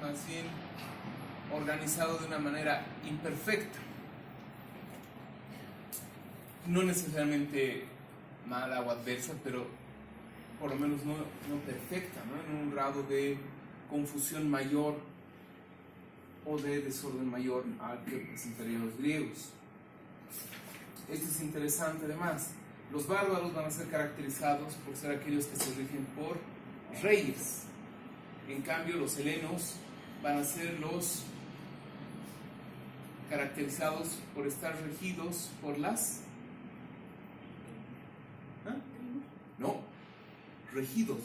más bien organizado de una manera imperfecta. No necesariamente mala o adversa, pero por lo menos no perfecta, ¿no? En un grado de confusión mayor o de desorden mayor al que presentarían los griegos. Esto es interesante además. Los bárbaros van a ser caracterizados por ser aquellos que se rigen por reyes. En cambio, los helenos van a ser los caracterizados por estar regidos por las... No, regidos,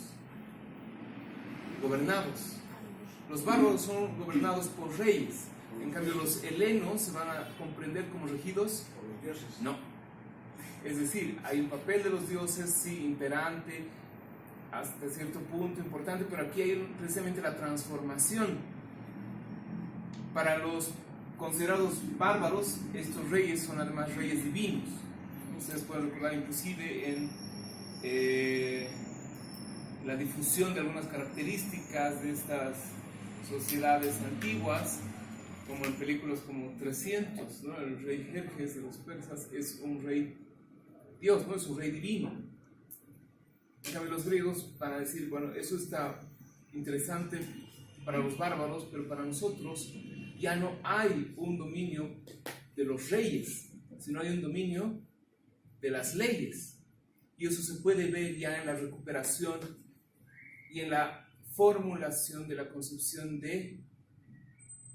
gobernados. Los bárbaros son gobernados por reyes. En cambio, los helenos se van a comprender como regidos por los dioses. No. Es decir, hay un papel de los dioses, sí, imperante, hasta cierto punto importante, pero aquí hay precisamente la transformación. Para los considerados bárbaros, estos reyes son además reyes divinos. Ustedes pueden recordar inclusive en la difusión de algunas características de estas sociedades antiguas, como en películas como 300, ¿no? El rey Jerjes de los persas es un rey Dios, no es un rey divino. En cambio, los griegos van a decir, bueno, eso está interesante para los bárbaros, pero para nosotros ya no hay un dominio de los reyes, sino hay un dominio de las leyes. Y eso se puede ver ya en la recuperación y en la formulación de la concepción de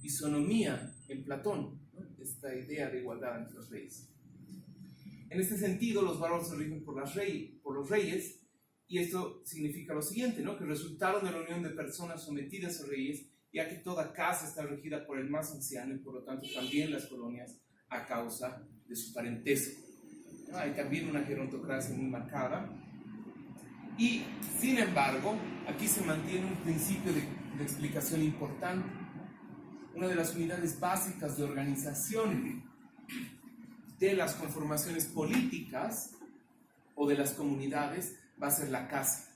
isonomía en Platón, ¿no? Esta idea de igualdad entre los reyes. En este sentido, los bárbaros se rigen por los reyes, y esto significa lo siguiente, ¿no? Que resultaron de la unión de personas sometidas a reyes, ya que toda casa está regida por el más anciano y por lo tanto también las colonias a causa de su parentesco. Hay también una gerontocracia muy marcada. Y, sin embargo, aquí se mantiene un principio de explicación importante. Una de las unidades básicas de organización de las conformaciones políticas o de las comunidades va a ser la casa.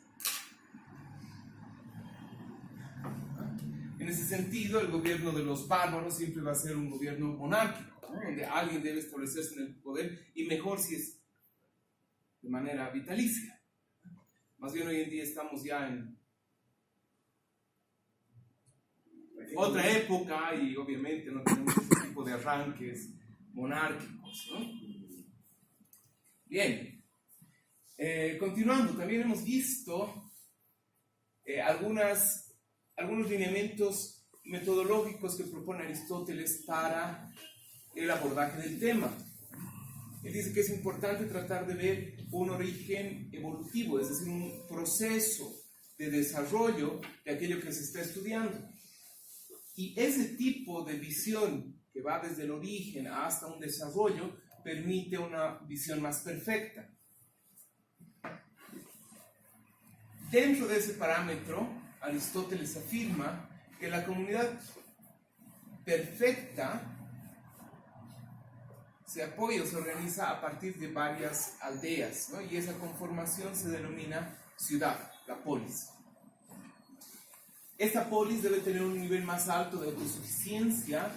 En ese sentido, el gobierno de los bárbaros siempre va a ser un gobierno monárquico, ¿no? Donde alguien debe establecerse en el poder, y mejor si es de manera vitalicia. Más bien hoy en día estamos ya en otra época y obviamente no tenemos ese tipo de arranques monárquicos, ¿no? Bien, continuando, también hemos visto algunos lineamientos metodológicos que propone Aristóteles para el abordaje del tema. Él dice que es importante tratar de ver un origen evolutivo, es decir, un proceso de desarrollo de aquello que se está estudiando. Y ese tipo de visión que va desde el origen hasta un desarrollo permite una visión más perfecta. Dentro de ese parámetro, Aristóteles afirma que la comunidad perfecta se apoya o se organiza a partir de varias aldeas, ¿no? Y esa conformación se denomina ciudad, la polis. Esta polis debe tener un nivel más alto de autosuficiencia,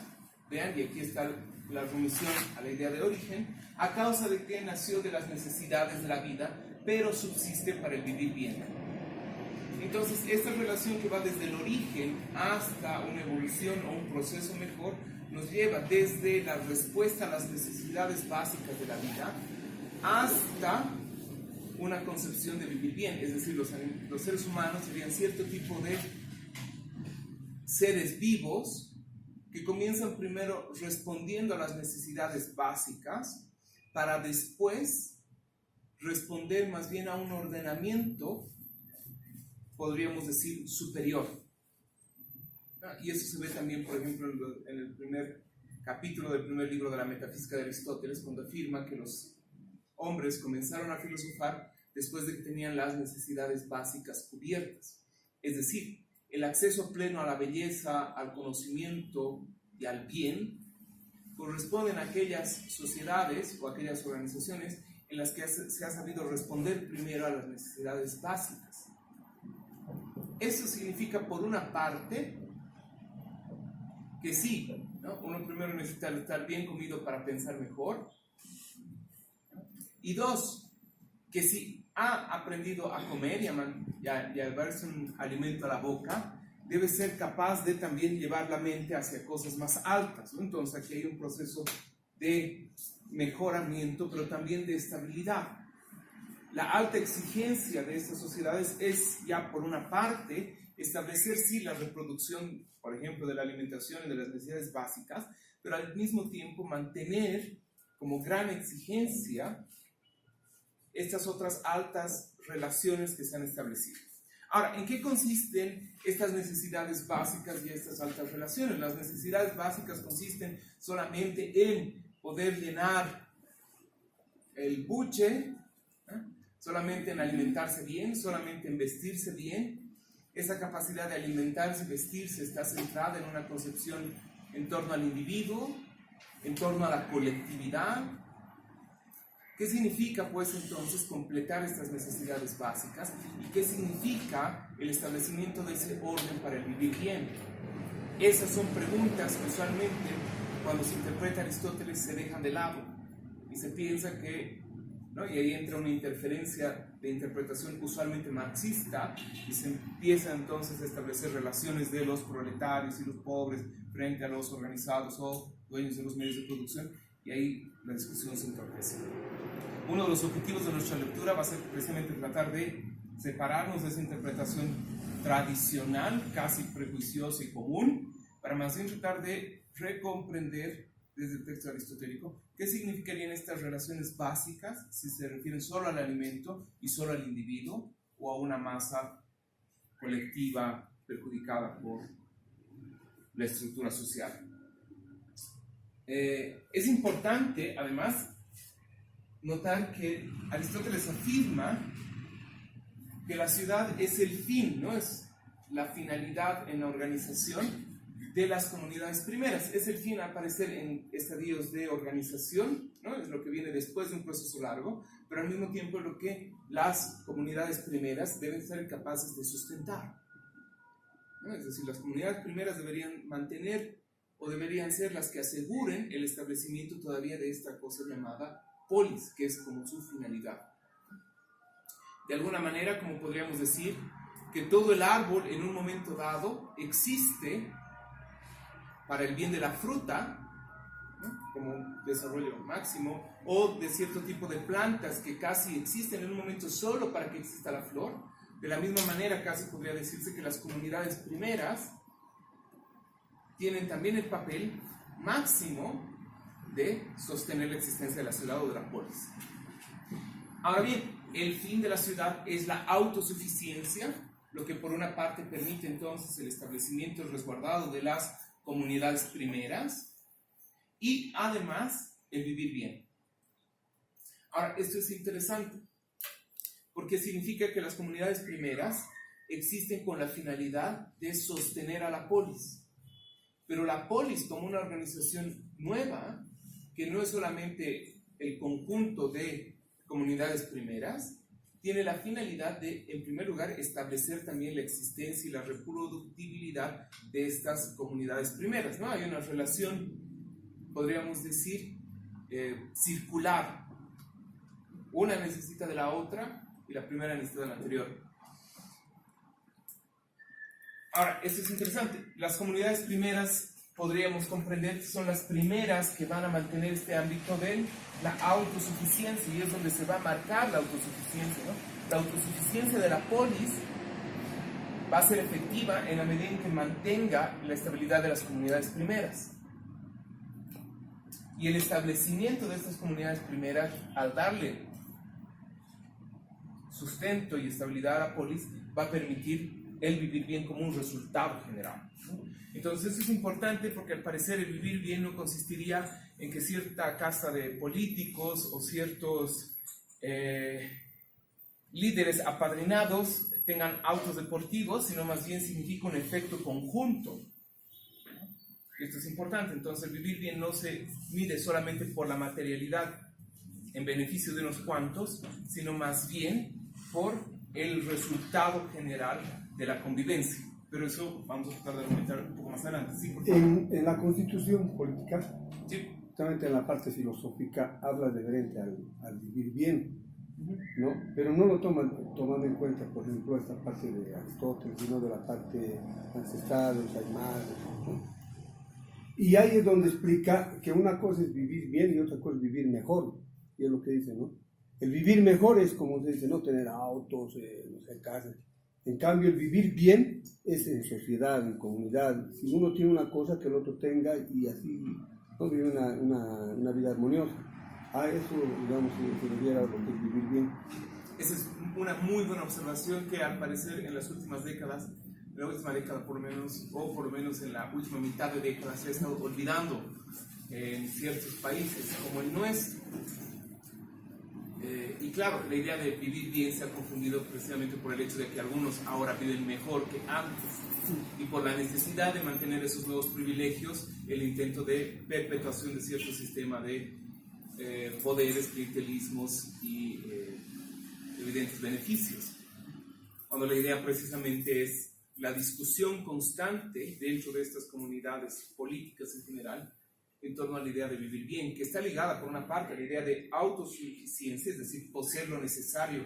vean, y aquí está la remisión a la idea de origen, a causa de que nació de las necesidades de la vida, pero subsiste para el vivir bien. Entonces, esta relación que va desde el origen hasta una evolución o un proceso mejor, nos lleva desde la respuesta a las necesidades básicas de la vida hasta una concepción de vivir bien. Es decir, los seres humanos serían cierto tipo de seres vivos que comienzan primero respondiendo a las necesidades básicas para después responder más bien a un ordenamiento, podríamos decir, superior. Y eso se ve también, por ejemplo, en el primer capítulo del primer libro de la Metafísica de Aristóteles, cuando afirma que los hombres comenzaron a filosofar después de que tenían las necesidades básicas cubiertas. Es decir, el acceso pleno a la belleza, al conocimiento y al bien corresponden a aquellas sociedades o aquellas organizaciones en las que se ha sabido responder primero a las necesidades básicas. Eso significa, por una parte, que sí, ¿no? Uno primero necesita estar bien comido para pensar mejor. Y dos, que si ha aprendido a comer y a llevarse un alimento a la boca, debe ser capaz de también llevar la mente hacia cosas más altas, ¿no? Entonces aquí hay un proceso de mejoramiento, pero también de estabilidad. La alta exigencia de estas sociedades es ya por una parte establecer sí la reproducción, por ejemplo, de la alimentación y de las necesidades básicas, pero al mismo tiempo mantener como gran exigencia estas otras altas relaciones que se han establecido. Ahora, ¿en qué consisten estas necesidades básicas y estas altas relaciones? Las necesidades básicas consisten solamente en poder llenar el buche, solamente en alimentarse bien, solamente en vestirse bien. Esa capacidad de alimentarse y vestirse está centrada en una concepción en torno al individuo, en torno a la colectividad. ¿Qué significa, pues, entonces completar estas necesidades básicas? ¿Y qué significa el establecimiento de ese orden para el vivir bien? Esas son preguntas que usualmente, cuando se interpreta Aristóteles, se dejan de lado y se piensa que, ¿no? Y ahí entra una interferencia de interpretación usualmente marxista y se empieza entonces a establecer relaciones de los proletarios y los pobres frente a los organizados o dueños de los medios de producción, y ahí la discusión se entorpece. Uno de los objetivos de nuestra lectura va a ser precisamente tratar de separarnos de esa interpretación tradicional, casi prejuiciosa y común, para más bien tratar de recomprender desde el texto aristotélico qué significarían estas relaciones básicas si se refieren solo al alimento y solo al individuo o a una masa colectiva perjudicada por la estructura social. Es importante, además, notar que Aristóteles afirma que la ciudad es el fin, no es la finalidad en la organización de las comunidades primeras. Es el fin aparecer en estadios de organización, ¿no? Es lo que viene después de un proceso largo, pero al mismo tiempo es lo que las comunidades primeras deben ser capaces de sustentar, ¿no? Es decir, las comunidades primeras deberían mantener o deberían ser las que aseguren el establecimiento todavía de esta cosa llamada polis, que es como su finalidad. De alguna manera, como podríamos decir, que todo el árbol en un momento dado existe para el bien de la fruta, ¿no? Como un desarrollo máximo, o de cierto tipo de plantas que casi existen en un momento solo para que exista la flor. De la misma manera, casi podría decirse que las comunidades primeras tienen también el papel máximo de sostener la existencia de la ciudad o de la polis. Ahora bien, el fin de la ciudad es la autosuficiencia, lo que por una parte permite entonces el establecimiento resguardado de las comunidades primeras y además el vivir bien. Ahora, esto es interesante porque significa que las comunidades primeras existen con la finalidad de sostener a la polis. Pero la polis, como una organización nueva, que no es solamente el conjunto de comunidades primeras, tiene la finalidad de, en primer lugar, establecer también la existencia y la reproductibilidad de estas comunidades primeras, ¿no? Hay una relación, podríamos decir, circular. Una necesita de la otra y la primera necesita de la anterior. Ahora, esto es interesante. Las comunidades primeras podríamos comprender que son las primeras que van a mantener este ámbito de la autosuficiencia, y es donde se va a marcar la autosuficiencia, ¿no? La autosuficiencia de la polis va a ser efectiva en la medida en que mantenga la estabilidad de las comunidades primeras. Y el establecimiento de estas comunidades primeras, al darle sustento y estabilidad a la polis, va a permitir el vivir bien como un resultado general. Entonces eso es importante porque al parecer el vivir bien no consistiría en que cierta casta de políticos o ciertos líderes apadrinados tengan autos deportivos, sino más bien significa un efecto conjunto. Esto es importante. Entonces el vivir bien no se mide solamente por la materialidad en beneficio de unos cuantos, sino más bien por el resultado general de la convivencia. Pero eso vamos a tratar de argumentar un poco más adelante. Sí, por favor. En la Constitución política, Sí. justamente en la parte filosófica, habla de frente al vivir bien, ¿no? Pero no lo tomando en cuenta, por ejemplo, esta parte de Aristóteles, sino de la parte ancestral, los aymaras, ¿no? Y ahí es donde explica que una cosa es vivir bien y otra cosa es vivir mejor, y es lo que dice, ¿no? El vivir mejor es, como se dice, no tener autos, no sé, casas. En cambio, el vivir bien es en sociedad, en comunidad. Si uno tiene una cosa, que el otro tenga, y así no vive una vida armoniosa. A eso, digamos, se debiera lo que es vivir bien. Esa es una muy buena observación que al parecer en las últimas décadas, en la última década por lo menos, o por lo menos en la última mitad de década, se ha estado olvidando en ciertos países como el nuestro. Y claro, la idea de vivir bien se ha confundido precisamente por el hecho de que algunos ahora viven mejor que antes y por la necesidad de mantener esos nuevos privilegios, el intento de perpetuación de cierto sistema de poderes, clientelismos y evidentes beneficios. Cuando la idea precisamente es la discusión constante dentro de estas comunidades políticas en general en torno a la idea de vivir bien, que está ligada por una parte a la idea de autosuficiencia, es decir, poseer lo necesario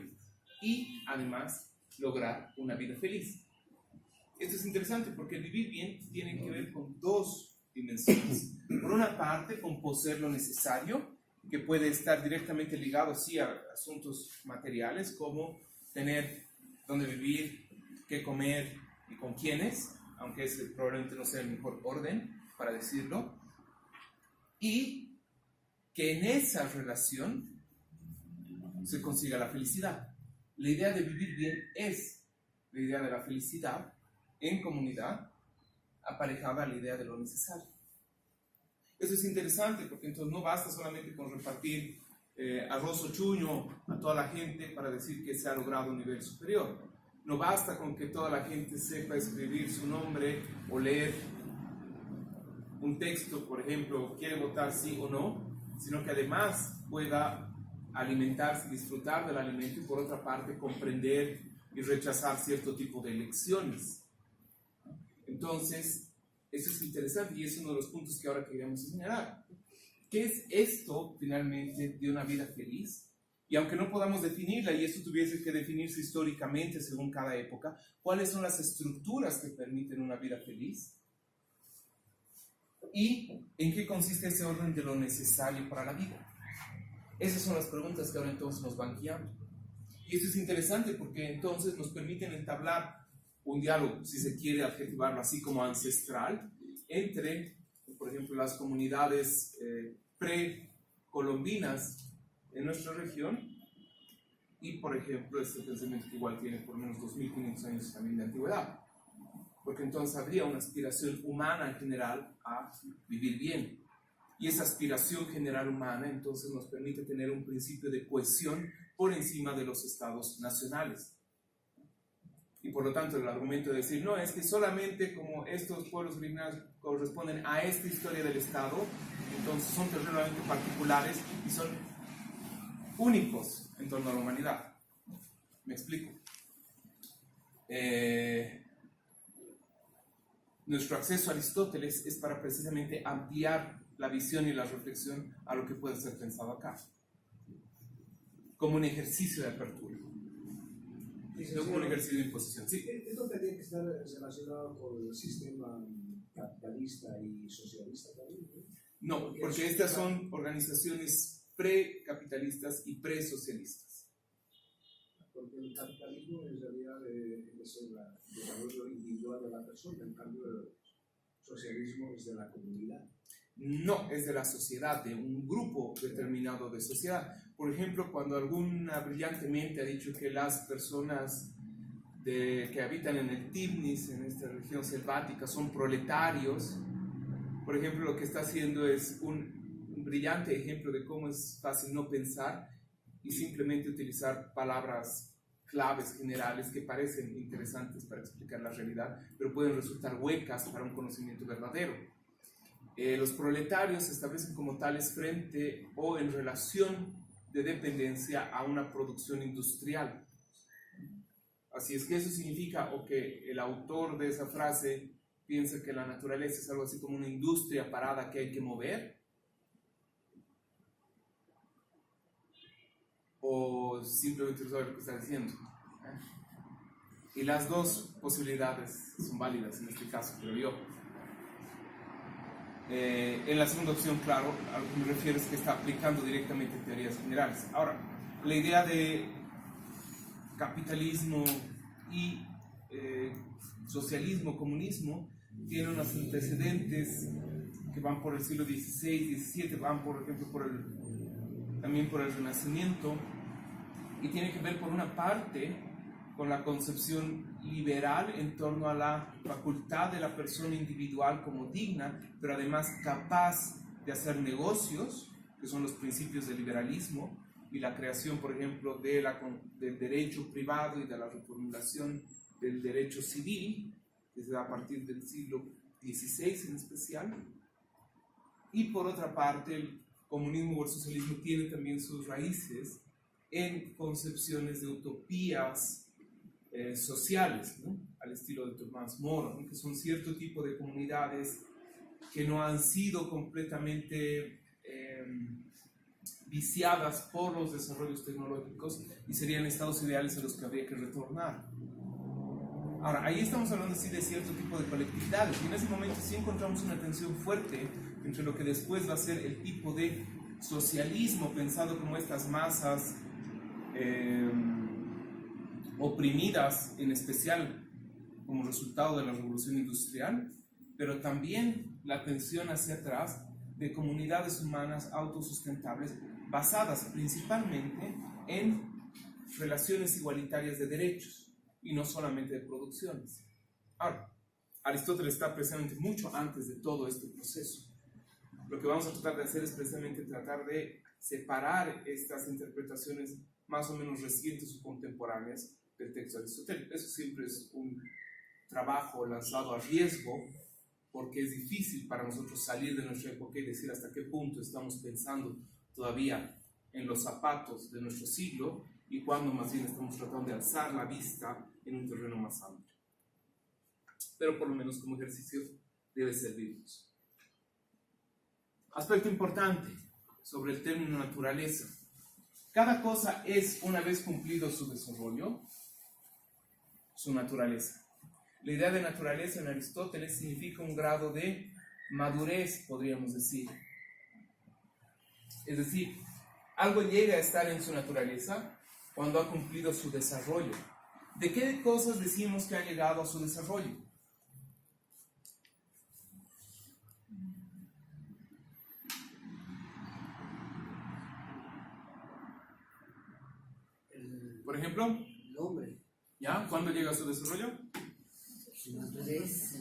y además lograr una vida feliz. Esto es interesante porque el vivir bien tiene que ver con dos dimensiones. Por una parte, con poseer lo necesario, que puede estar directamente ligado sí a asuntos materiales como tener dónde vivir, qué comer y con quiénes, aunque ese probablemente no sea el mejor orden para decirlo, y que en esa relación se consiga la felicidad. La idea de vivir bien es la idea de la felicidad en comunidad aparejada a la idea de lo necesario. Eso es interesante porque entonces no basta solamente con repartir arroz o chuño a toda la gente para decir que se ha logrado un nivel superior. No basta con que toda la gente sepa escribir su nombre o leer un texto, por ejemplo, quiere votar sí o no, sino que además pueda alimentarse, disfrutar del alimento y por otra parte comprender y rechazar cierto tipo de elecciones. Entonces, eso es interesante y es uno de los puntos que ahora queríamos señalar. ¿Qué es esto finalmente de una vida feliz? Y aunque no podamos definirla, y esto tuviese que definirse históricamente según cada época, ¿cuáles son las estructuras que permiten una vida feliz? ¿Y en qué consiste ese orden de lo necesario para la vida? Esas son las preguntas que ahora entonces nos van guiando. Y esto es interesante porque entonces nos permiten entablar un diálogo, si se quiere adjetivarlo así como ancestral, entre, por ejemplo, las comunidades precolombinas en nuestra región y, por ejemplo, este pensamiento que igual tiene por lo menos 2500 años también de antigüedad. Porque entonces habría una aspiración humana en general a vivir bien. Y esa aspiración general humana entonces nos permite tener un principio de cohesión por encima de los estados nacionales. Y por lo tanto el argumento de decir, no, es que solamente como estos pueblos originarios corresponden a esta historia del Estado, entonces son terriblemente particulares y son únicos en torno a la humanidad. ¿Me explico? Nuestro acceso a Aristóteles es para precisamente ampliar la visión y la reflexión a lo que puede ser pensado acá, como un ejercicio de apertura, no como un ejercicio de imposición. Sí. ¿Esto tendría que estar relacionado con el sistema capitalista y socialista también? No, porque estas son organizaciones precapitalistas y presocialistas. Porque el capitalismo en realidad es el desarrollo individual de la persona, en cambio el socialismo es de la comunidad. No, es de la sociedad, de un grupo determinado de sociedad. Por ejemplo, cuando alguna brillante mente ha dicho que las personas que habitan en el Tifnis, en esta región selvática, son proletarios, por ejemplo, lo que está haciendo es un brillante ejemplo de cómo es fácil no pensar y simplemente utilizar palabras claves generales que parecen interesantes para explicar la realidad, pero pueden resultar huecas para un conocimiento verdadero. Los proletarios se establecen como tales frente o en relación de dependencia a una producción industrial. Así es que eso significa o que el autor de esa frase piensa que la naturaleza es algo así como una industria parada que hay que mover, o simplemente no sabe lo que está diciendo. Y las dos posibilidades son válidas en este caso, creo yo. En la segunda opción, claro, a lo que me refiero es que está aplicando directamente teorías generales. Ahora, la idea de capitalismo y socialismo, comunismo, tiene unos antecedentes que van por el siglo XVI, XVII, van por ejemplo también por el Renacimiento, y tiene que ver por una parte con la concepción liberal en torno a la facultad de la persona individual como digna, pero además capaz de hacer negocios, que son los principios del liberalismo, y la creación, por ejemplo, del derecho privado y de la reformulación del derecho civil, que se da a partir del siglo XVI en especial. Y por otra parte, el comunismo o el socialismo tiene también sus raíces en concepciones de utopías sociales, ¿no? Al estilo de Tomás Moro, ¿no? Que son cierto tipo de comunidades que no han sido completamente viciadas por los desarrollos tecnológicos y serían estados ideales a los que habría que retornar. Ahora, ahí estamos hablando sí de cierto tipo de colectividades, y en ese momento sí encontramos una tensión fuerte entre lo que después va a ser el tipo de socialismo pensado como estas masas oprimidas, en especial como resultado de la revolución industrial, pero también la tensión hacia atrás de comunidades humanas autosustentables basadas principalmente en relaciones igualitarias de derechos y no solamente de producciones. Ahora, Aristóteles está precisamente mucho antes de todo este proceso. Lo que vamos a tratar de hacer es precisamente tratar de separar estas interpretaciones más o menos recientes o contemporáneas del texto aristotélico. Eso siempre es un trabajo lanzado a riesgo, porque es difícil para nosotros salir de nuestra época y decir hasta qué punto estamos pensando todavía en los zapatos de nuestro siglo y cuando más bien estamos tratando de alzar la vista en un terreno más amplio. Pero por lo menos como ejercicio debe servirnos. Aspecto importante sobre el término naturaleza. Cada cosa es, una vez cumplido su desarrollo, su naturaleza. La idea de naturaleza en Aristóteles significa un grado de madurez, podríamos decir. Es decir, algo llega a estar en su naturaleza cuando ha cumplido su desarrollo. ¿De qué cosas decimos que ha llegado a su desarrollo? Por ejemplo, El hombre, ¿ya? ¿Cuándo llega a su desarrollo? su madurez,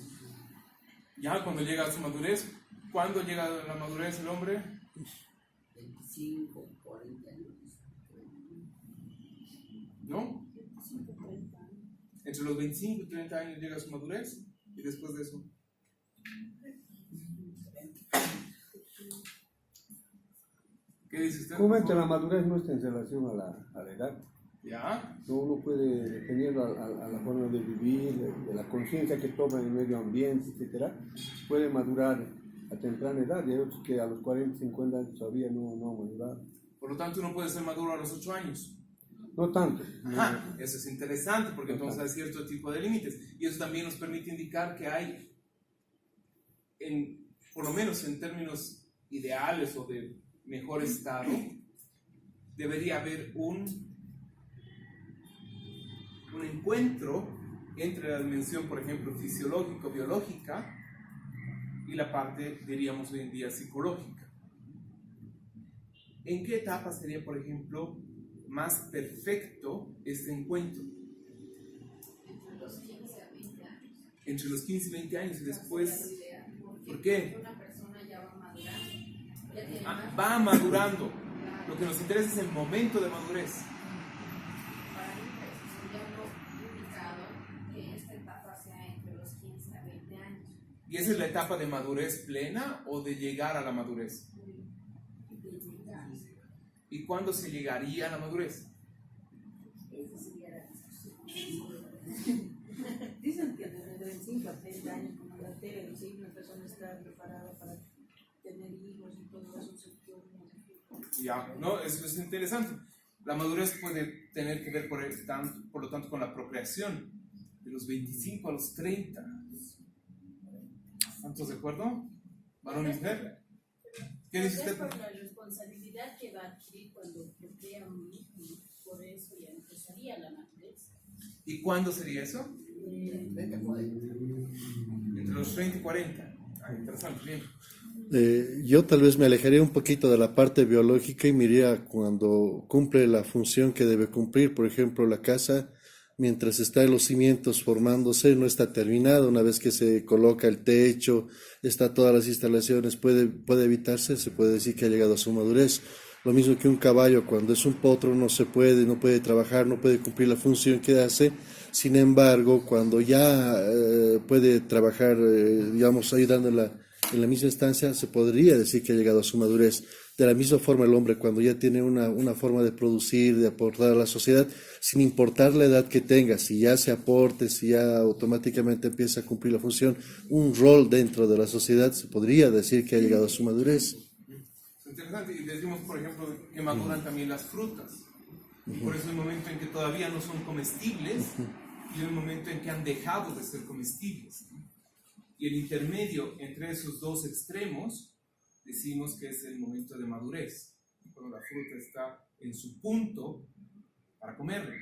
¿Ya? ¿Cuándo llega a su madurez? ¿Cuándo llega a la madurez el hombre? 25, 40 años. ¿No? Entre los 25 y 30 años llega a su madurez y después de eso. ¿Qué dice usted? Comúnmente la madurez no está en relación a la edad. ¿Ya? No, uno puede, dependiendo a la forma de vivir, de la conciencia que toma en el medio ambiente, etc., puede madurar a temprana edad, y hay otros que a los 40, 50 años todavía no han madurado. Por lo tanto, uno puede ser maduro a los 8 años. No tanto. Ajá, eso es interesante porque No entonces hay cierto tipo de límites y eso también nos permite indicar que hay, por lo menos en términos ideales o de mejor estado, debería haber un encuentro entre la dimensión, por ejemplo, fisiológico-biológica y la parte, diríamos hoy en día, psicológica. ¿En qué etapa sería, por ejemplo, más perfecto este encuentro? Entre los 15 a 20 años. Entre los 15 y 20 años y después... Esa es la idea, porque ¿Por qué? una persona ya va madurando, ya tiene más Va madurando. claro. Lo que nos interesa es el momento de madurez. Para mí pues, sería lo indicado que esta etapa sea entre los 15 a 20 años. ¿Y esa es la etapa de madurez plena o de llegar a la madurez? ¿Y cuándo se llegaría a la madurez? Esa sería la discusión. Dicen que desde 25 a 30 años como la alteren, ¿sí? Una persona está preparada para tener hijos y todo eso. Ya, ¿no? Eso es interesante. La madurez puede tener que ver, por lo tanto, con la procreación, de los 25 a los 30. ¿Estamos de acuerdo? ¿Varón y mujer? ¿Qué dice usted? Por la responsabilidad que va a adquirir cuando procrea un hijo, por eso ya empezaría la madurez. ¿Y cuándo sería eso? 30-40. Entre los 30 y 40. Ah, interesante, bien. Yo tal vez me alejaría un poquito de la parte biológica y me iría cuando cumple la función que debe cumplir. Por ejemplo, la casa, mientras está en los cimientos formándose, no está terminada. Una vez que se coloca el techo, está todas las instalaciones, puede evitarse, se puede decir que ha llegado a su madurez. Lo mismo que un caballo, cuando es un potro no puede trabajar, no puede cumplir la función que hace. Sin embargo, cuando ya puede trabajar, digamos, ayudando en la misma instancia, se podría decir que ha llegado a su madurez. De la misma forma, el hombre, cuando ya tiene una forma de producir, de aportar a la sociedad, sin importar la edad que tenga, si ya se aporte, si ya automáticamente empieza a cumplir la función, un rol dentro de la sociedad, se podría decir que ha llegado a su madurez. Es interesante. Y decimos, por ejemplo, que maduran también las frutas. Por eso hay un momento en que todavía no son comestibles y hay un momento en que han dejado de ser comestibles. Y el intermedio entre esos dos extremos decimos que es el momento de madurez, cuando la fruta está en su punto para comerla.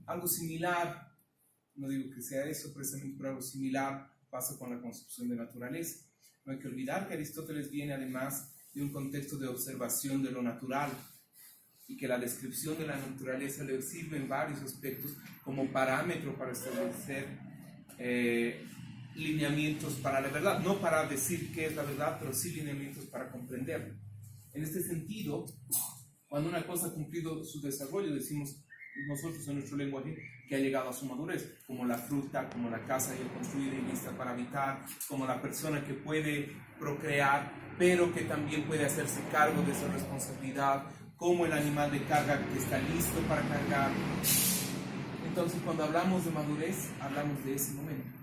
Algo similar, no digo que sea eso precisamente, pero algo similar pasa con la concepción de naturaleza. No hay que olvidar que Aristóteles viene además de un contexto de observación de lo natural y que la descripción de la naturaleza le sirve en varios aspectos como parámetro para establecer lineamientos para la verdad, no para decir qué es la verdad, pero sí lineamientos para comprenderla. En este sentido, cuando una cosa ha cumplido su desarrollo, decimos nosotros en nuestro lenguaje que ha llegado a su madurez, como la fruta, como la casa ya construida y lista para habitar, como la persona que puede procrear, pero que también puede hacerse cargo de esa responsabilidad, como el animal de carga que está listo para cargar. Entonces, cuando hablamos de madurez, hablamos de ese momento.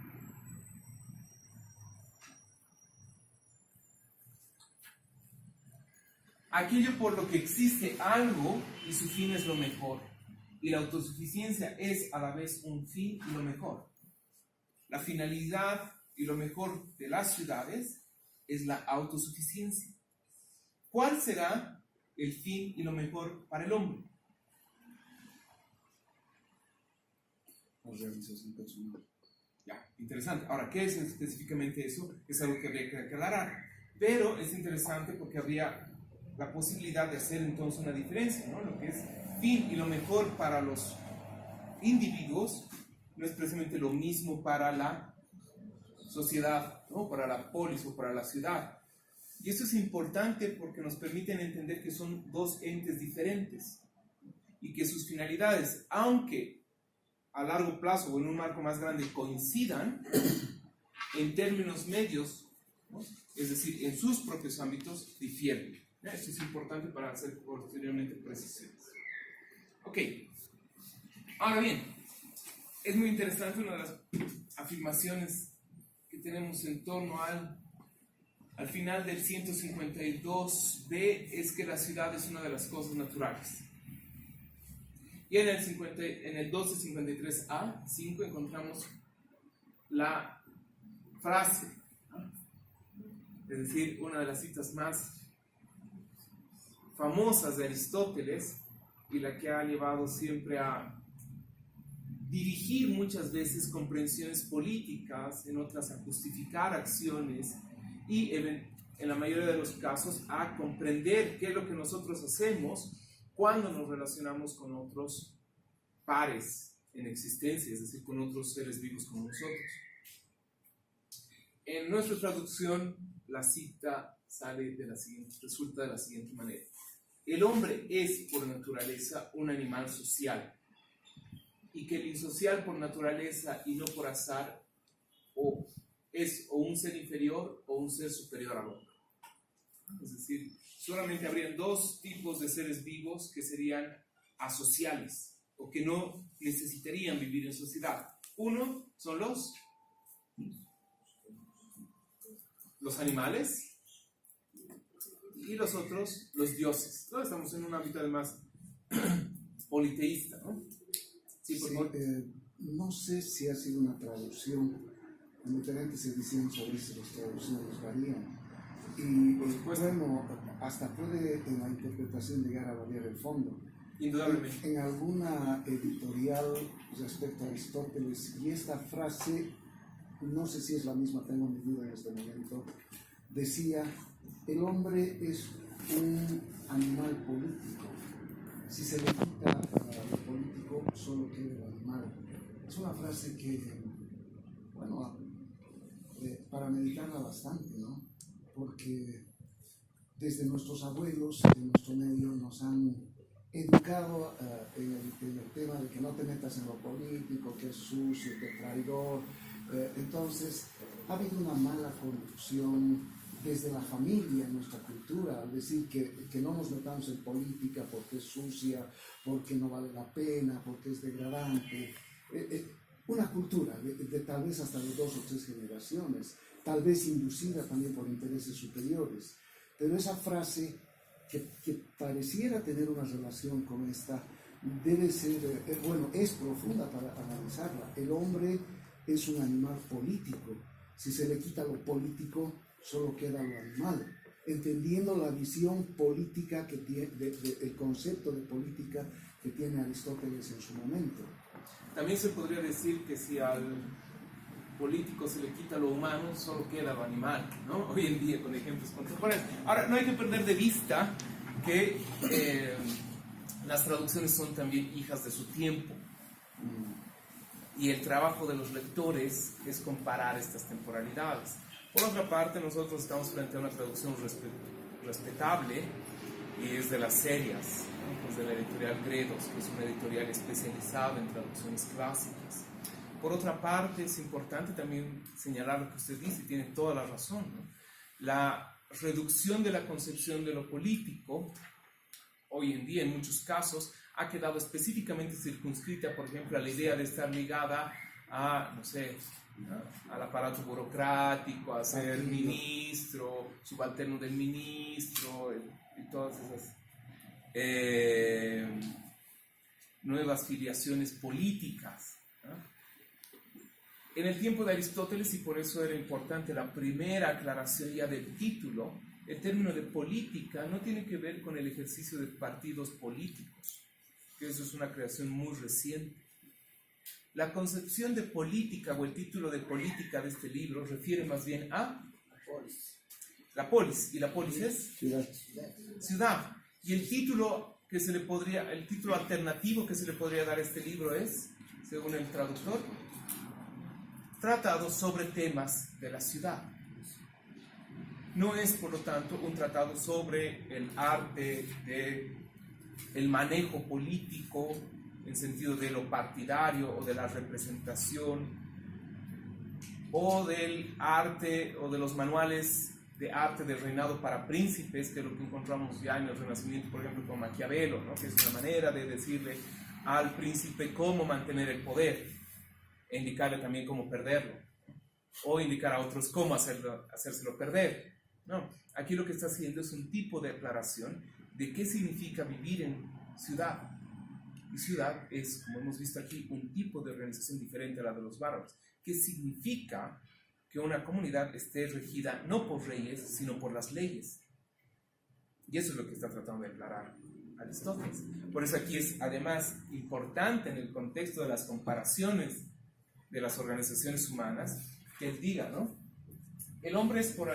Aquello por lo que existe algo y su fin es lo mejor. Y la autosuficiencia es a la vez un fin y lo mejor. La finalidad y lo mejor de las ciudades es la autosuficiencia. ¿Cuál será el fin y lo mejor para el hombre? La realización personal. Ya, interesante. Ahora, ¿qué es específicamente eso? Es algo que habría que aclarar. Pero es interesante porque habría la posibilidad de hacer entonces una diferencia, ¿no? Lo que es fin y lo mejor para los individuos no es precisamente lo mismo para la sociedad, ¿no? Para la polis o para la ciudad. Y esto es importante porque nos permiten entender que son dos entes diferentes y que sus finalidades, aunque a largo plazo o en un marco más grande coincidan, en términos medios, ¿no? Es decir, en sus propios ámbitos, difieren. Esto es importante para hacer posteriormente precisiones. Ok, ahora bien, es muy interesante una de las afirmaciones que tenemos en torno al final del 152b, es que la ciudad es una de las cosas naturales. Y en el 1253a, 5, encontramos la frase, ¿no? Es decir, una de las citas más famosas de Aristóteles y la que ha llevado siempre a dirigir muchas veces comprensiones políticas, en otras a justificar acciones y en la mayoría de los casos a comprender qué es lo que nosotros hacemos cuando nos relacionamos con otros pares en existencia, es decir, con otros seres vivos como nosotros. En nuestra traducción, la cita resulta de la siguiente manera. El hombre es por naturaleza un animal social, y que el insocial por naturaleza y no por azar es o un ser inferior o un ser superior al hombre. Es decir, solamente habrían dos tipos de seres vivos que serían asociales o que no necesitarían vivir en sociedad. Uno son los los animales y los otros, los dioses. Todos estamos en un ámbito además politeísta, ¿no? Sí, por favor. No sé si ha sido una traducción, en diferentes ediciones a veces las traducciones varían. Y Por supuesto. bueno, hasta puede en la interpretación llegar a variar el fondo. Indudablemente. En alguna editorial respecto a Aristóteles, y esta frase, no sé si es la misma, tengo mi duda en este momento, decía, el hombre es un animal político. Si se le quita lo político, solo queda el animal. Es una frase que, bueno, para meditarla bastante, ¿no? Porque desde nuestros abuelos, en nuestro medio, nos han educado en el tema de que no te metas en lo político, que es sucio, que es traidor. Entonces, ha habido una mala conducción desde la familia, en nuestra cultura, al decir que no nos metamos en política porque es sucia, porque no vale la pena, porque es degradante. Una cultura de tal vez hasta de 2 o 3 generaciones, tal vez inducida también por intereses superiores. Pero esa frase que pareciera tener una relación con esta, debe ser, bueno, es profunda para analizarla. El hombre es un animal político. Si se le quita lo político, solo queda lo animal. Entendiendo la visión política que tiene, el concepto de política que tiene Aristóteles en su momento. También se podría decir que si al político se le quita lo humano, solo queda lo animal, ¿no? Hoy en día, con ejemplos contemporáneos. Ahora, no hay que perder de vista que las traducciones son también hijas de su tiempo. Y el trabajo de los lectores es comparar estas temporalidades. Por otra parte, nosotros estamos frente a una traducción respetable y es de las serias, ¿no? Pues de la editorial Gredos, que es una editorial especializada en traducciones clásicas. Por otra parte, es importante también señalar lo que usted dice, y tiene toda la razón, ¿no? La reducción de la concepción de lo político, hoy en día en muchos casos, ha quedado específicamente circunscrita, por ejemplo, a la idea de estar ligada a, no sé, al aparato burocrático, a ser ministro, subalterno del ministro, y todas esas nuevas filiaciones políticas, ¿no? En el tiempo de Aristóteles, y por eso era importante la primera aclaración ya del título, el término de política no tiene que ver con el ejercicio de partidos políticos, que eso es una creación muy reciente. La concepción de política o el título de política de este libro refiere más bien a la polis, y la polis es ciudad. Y el título el título alternativo que se le podría dar a este libro es, según el traductor, tratado sobre temas de la ciudad. No es, por lo tanto, un tratado sobre el arte del manejo político en sentido de lo partidario o de la representación, o del arte o de los manuales de arte del reinado para príncipes, que es lo que encontramos ya en el Renacimiento, por ejemplo, con Maquiavelo, ¿no? Que es una manera de decirle al príncipe cómo mantener el poder, e indicarle también cómo perderlo, o indicar a otros cómo hacérselo perder. No, aquí lo que está haciendo es un tipo de aclaración de qué significa vivir en ciudad. Y ciudad es, como hemos visto aquí, un tipo de organización diferente a la de los bárbaros. ¿Qué significa que una comunidad esté regida no por reyes, sino por las leyes? Y eso es lo que está tratando de aclarar Aristóteles. Por eso aquí es además importante en el contexto de las comparaciones de las organizaciones humanas que él diga, ¿no? El hombre es por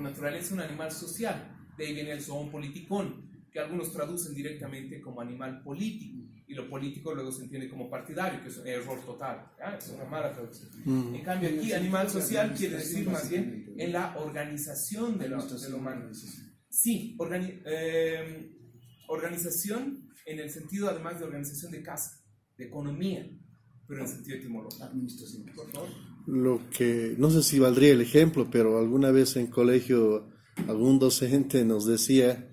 naturaleza un animal social. De ahí viene el zoon politikon, que algunos traducen directamente como animal político, y lo político luego se entiende como partidario, que es un error total, ¿ya? Es una mala traducción. En cambio aquí animal social quiere decir más bien en la organización de lo humano. Sí, organización en el sentido además de organización de casa, de economía, pero en el sentido etimológico. Administración. Por favor. Lo que, no sé si valdría el ejemplo, pero alguna vez en colegio algún docente nos decía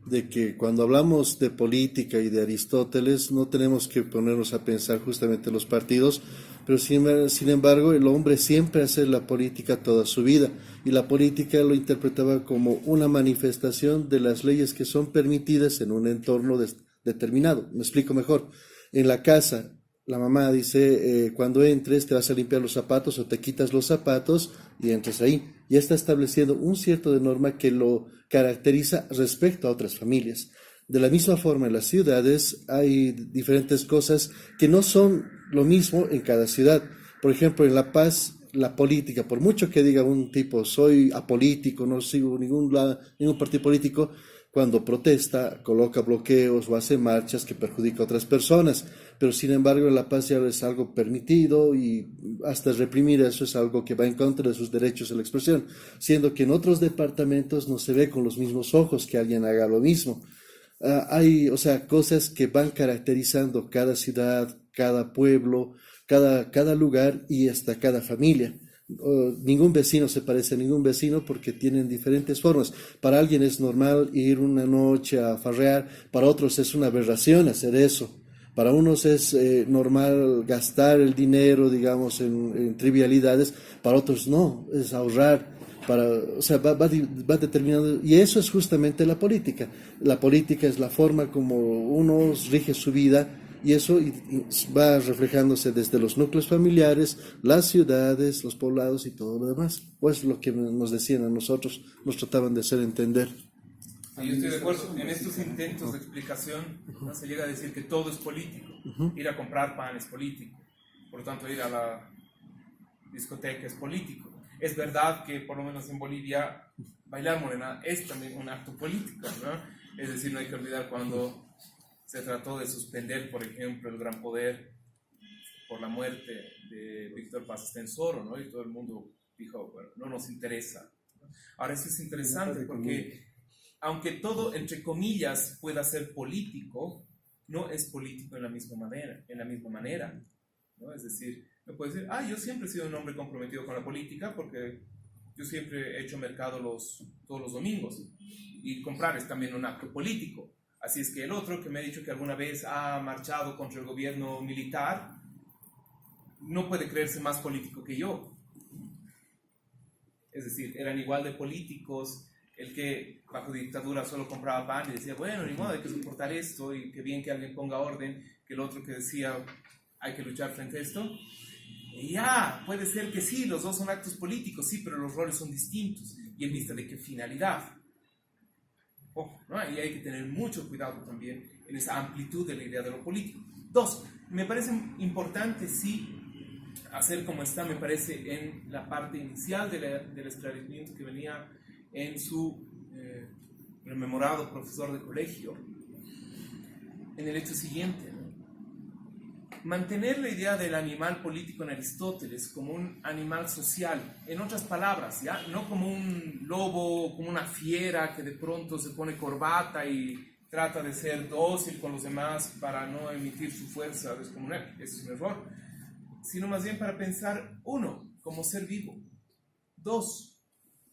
de que cuando hablamos de política y de Aristóteles no tenemos que ponernos a pensar justamente los partidos, pero sin embargo el hombre siempre hace la política toda su vida, y la política lo interpretaba como una manifestación de las leyes que son permitidas en un entorno determinado. Me explico mejor. En la casa, la mamá dice, cuando entres te vas a limpiar los zapatos o te quitas los zapatos y entras ahí. Ya está estableciendo un cierto de norma que lo caracteriza respecto a otras familias. De la misma forma, en las ciudades hay diferentes cosas que no son lo mismo en cada ciudad. Por ejemplo, en La Paz, la política, por mucho que diga un tipo, soy apolítico, no sigo ningún partido político, cuando protesta, coloca bloqueos o hace marchas que perjudican a otras personas. Pero sin embargo, en La Paz ya es algo permitido, y hasta reprimir eso es algo que va en contra de sus derechos a la expresión, siendo que en otros departamentos no se ve con los mismos ojos que alguien haga lo mismo. Hay, cosas que van caracterizando cada ciudad, cada pueblo, cada lugar y hasta cada familia. Ningún vecino se parece a ningún vecino porque tienen diferentes formas. Para alguien es normal ir una noche a farrear, para otros es una aberración hacer eso. Para unos es normal gastar el dinero, digamos, en trivialidades, para otros no, es ahorrar. Va determinando, y eso es justamente la política. La política es la forma como uno rige su vida, y eso va reflejándose desde los núcleos familiares, las ciudades, los poblados y todo lo demás. Pues lo que nos decían a nosotros, nos trataban de hacer entender. Sí, yo estoy de acuerdo. En estos intentos de explicación, ¿no?, se llega a decir que todo es político. Ir a comprar pan es político. Por lo tanto, ir a la discoteca es político. Es verdad que, por lo menos en Bolivia, bailar morena es también un acto político, ¿no? Es decir, no hay que olvidar cuando se trató de suspender, por ejemplo, el Gran Poder por la muerte de Víctor Paz Estenssoro, ¿no? Y todo el mundo dijo, bueno, no nos interesa. Ahora, esto es interesante porque, aunque todo, entre comillas, pueda ser político, no es político en la misma manera, ¿no? Es decir, no puede decir, yo siempre he sido un hombre comprometido con la política porque yo siempre he hecho mercado todos los domingos, y comprar es también un acto político. Así es que el otro que me ha dicho que alguna vez ha marchado contra el gobierno militar no puede creerse más político que yo. Es decir, eran igual de políticos el que bajo dictadura solo compraba pan y decía, bueno, ni modo, hay que soportar esto, y qué bien que alguien ponga orden, que el otro que decía, hay que luchar frente a esto. Y puede ser que sí, los dos son actos políticos, sí, pero los roles son distintos. ¿Y en vista de qué finalidad? ¿No? Y hay que tener mucho cuidado también en esa amplitud de la idea de lo político. Dos, me parece importante, sí, hacer como está, me parece, en la parte inicial del esclarecimiento que venía en su rememorado profesor de colegio, en el hecho siguiente, ¿no? Mantener la idea del animal político en Aristóteles como un animal social, en otras palabras, ¿ya? No como un lobo, como una fiera que de pronto se pone corbata y trata de ser dócil con los demás para no emitir su fuerza descomunal. Eso es un error. Sino más bien para pensar, uno, como ser vivo. Dos,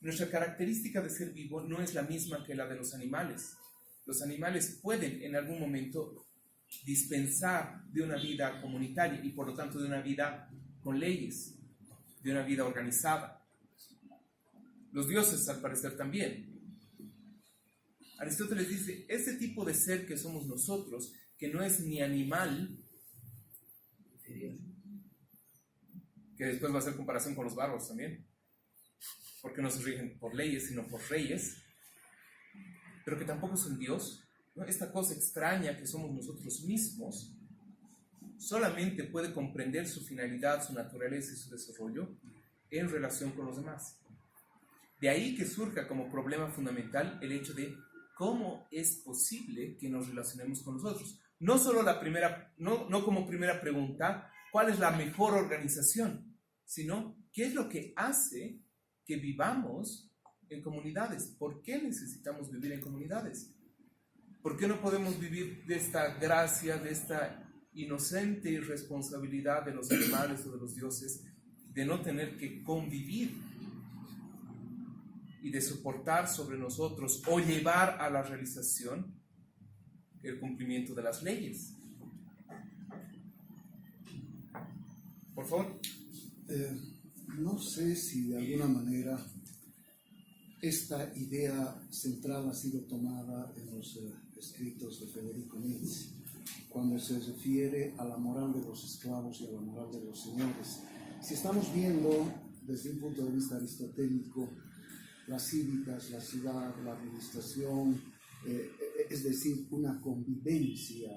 nuestra característica de ser vivo no es la misma que la de los animales. Los animales pueden en algún momento dispensar de una vida comunitaria y por lo tanto de una vida con leyes, de una vida organizada. Los dioses al parecer también. Aristóteles dice, este tipo de ser que somos nosotros, que no es ni animal, que después va a hacer comparación con los bárbaros también, porque no se rigen por leyes sino por reyes, pero que tampoco es un dios, ¿no? Esta cosa extraña que somos nosotros mismos solamente puede comprender su finalidad, su naturaleza y su desarrollo en relación con los demás. De ahí que surja como problema fundamental el hecho de cómo es posible que nos relacionemos con los otros. No solo no como primera pregunta, ¿cuál es la mejor organización? Sino, ¿qué es lo que hace que vivamos en comunidades? ¿Por qué necesitamos vivir en comunidades? ¿Por qué no podemos vivir de esta gracia, de esta inocente irresponsabilidad de los animales o de los dioses, de no tener que convivir y de soportar sobre nosotros o llevar a la realización el cumplimiento de las leyes? por favor. No sé si de alguna manera esta idea central ha sido tomada en los escritos de Federico Nietzsche, cuando se refiere a la moral de los esclavos y a la moral de los señores. Si estamos viendo desde un punto de vista aristotélico las cívicas, la ciudad, la administración, es decir, una convivencia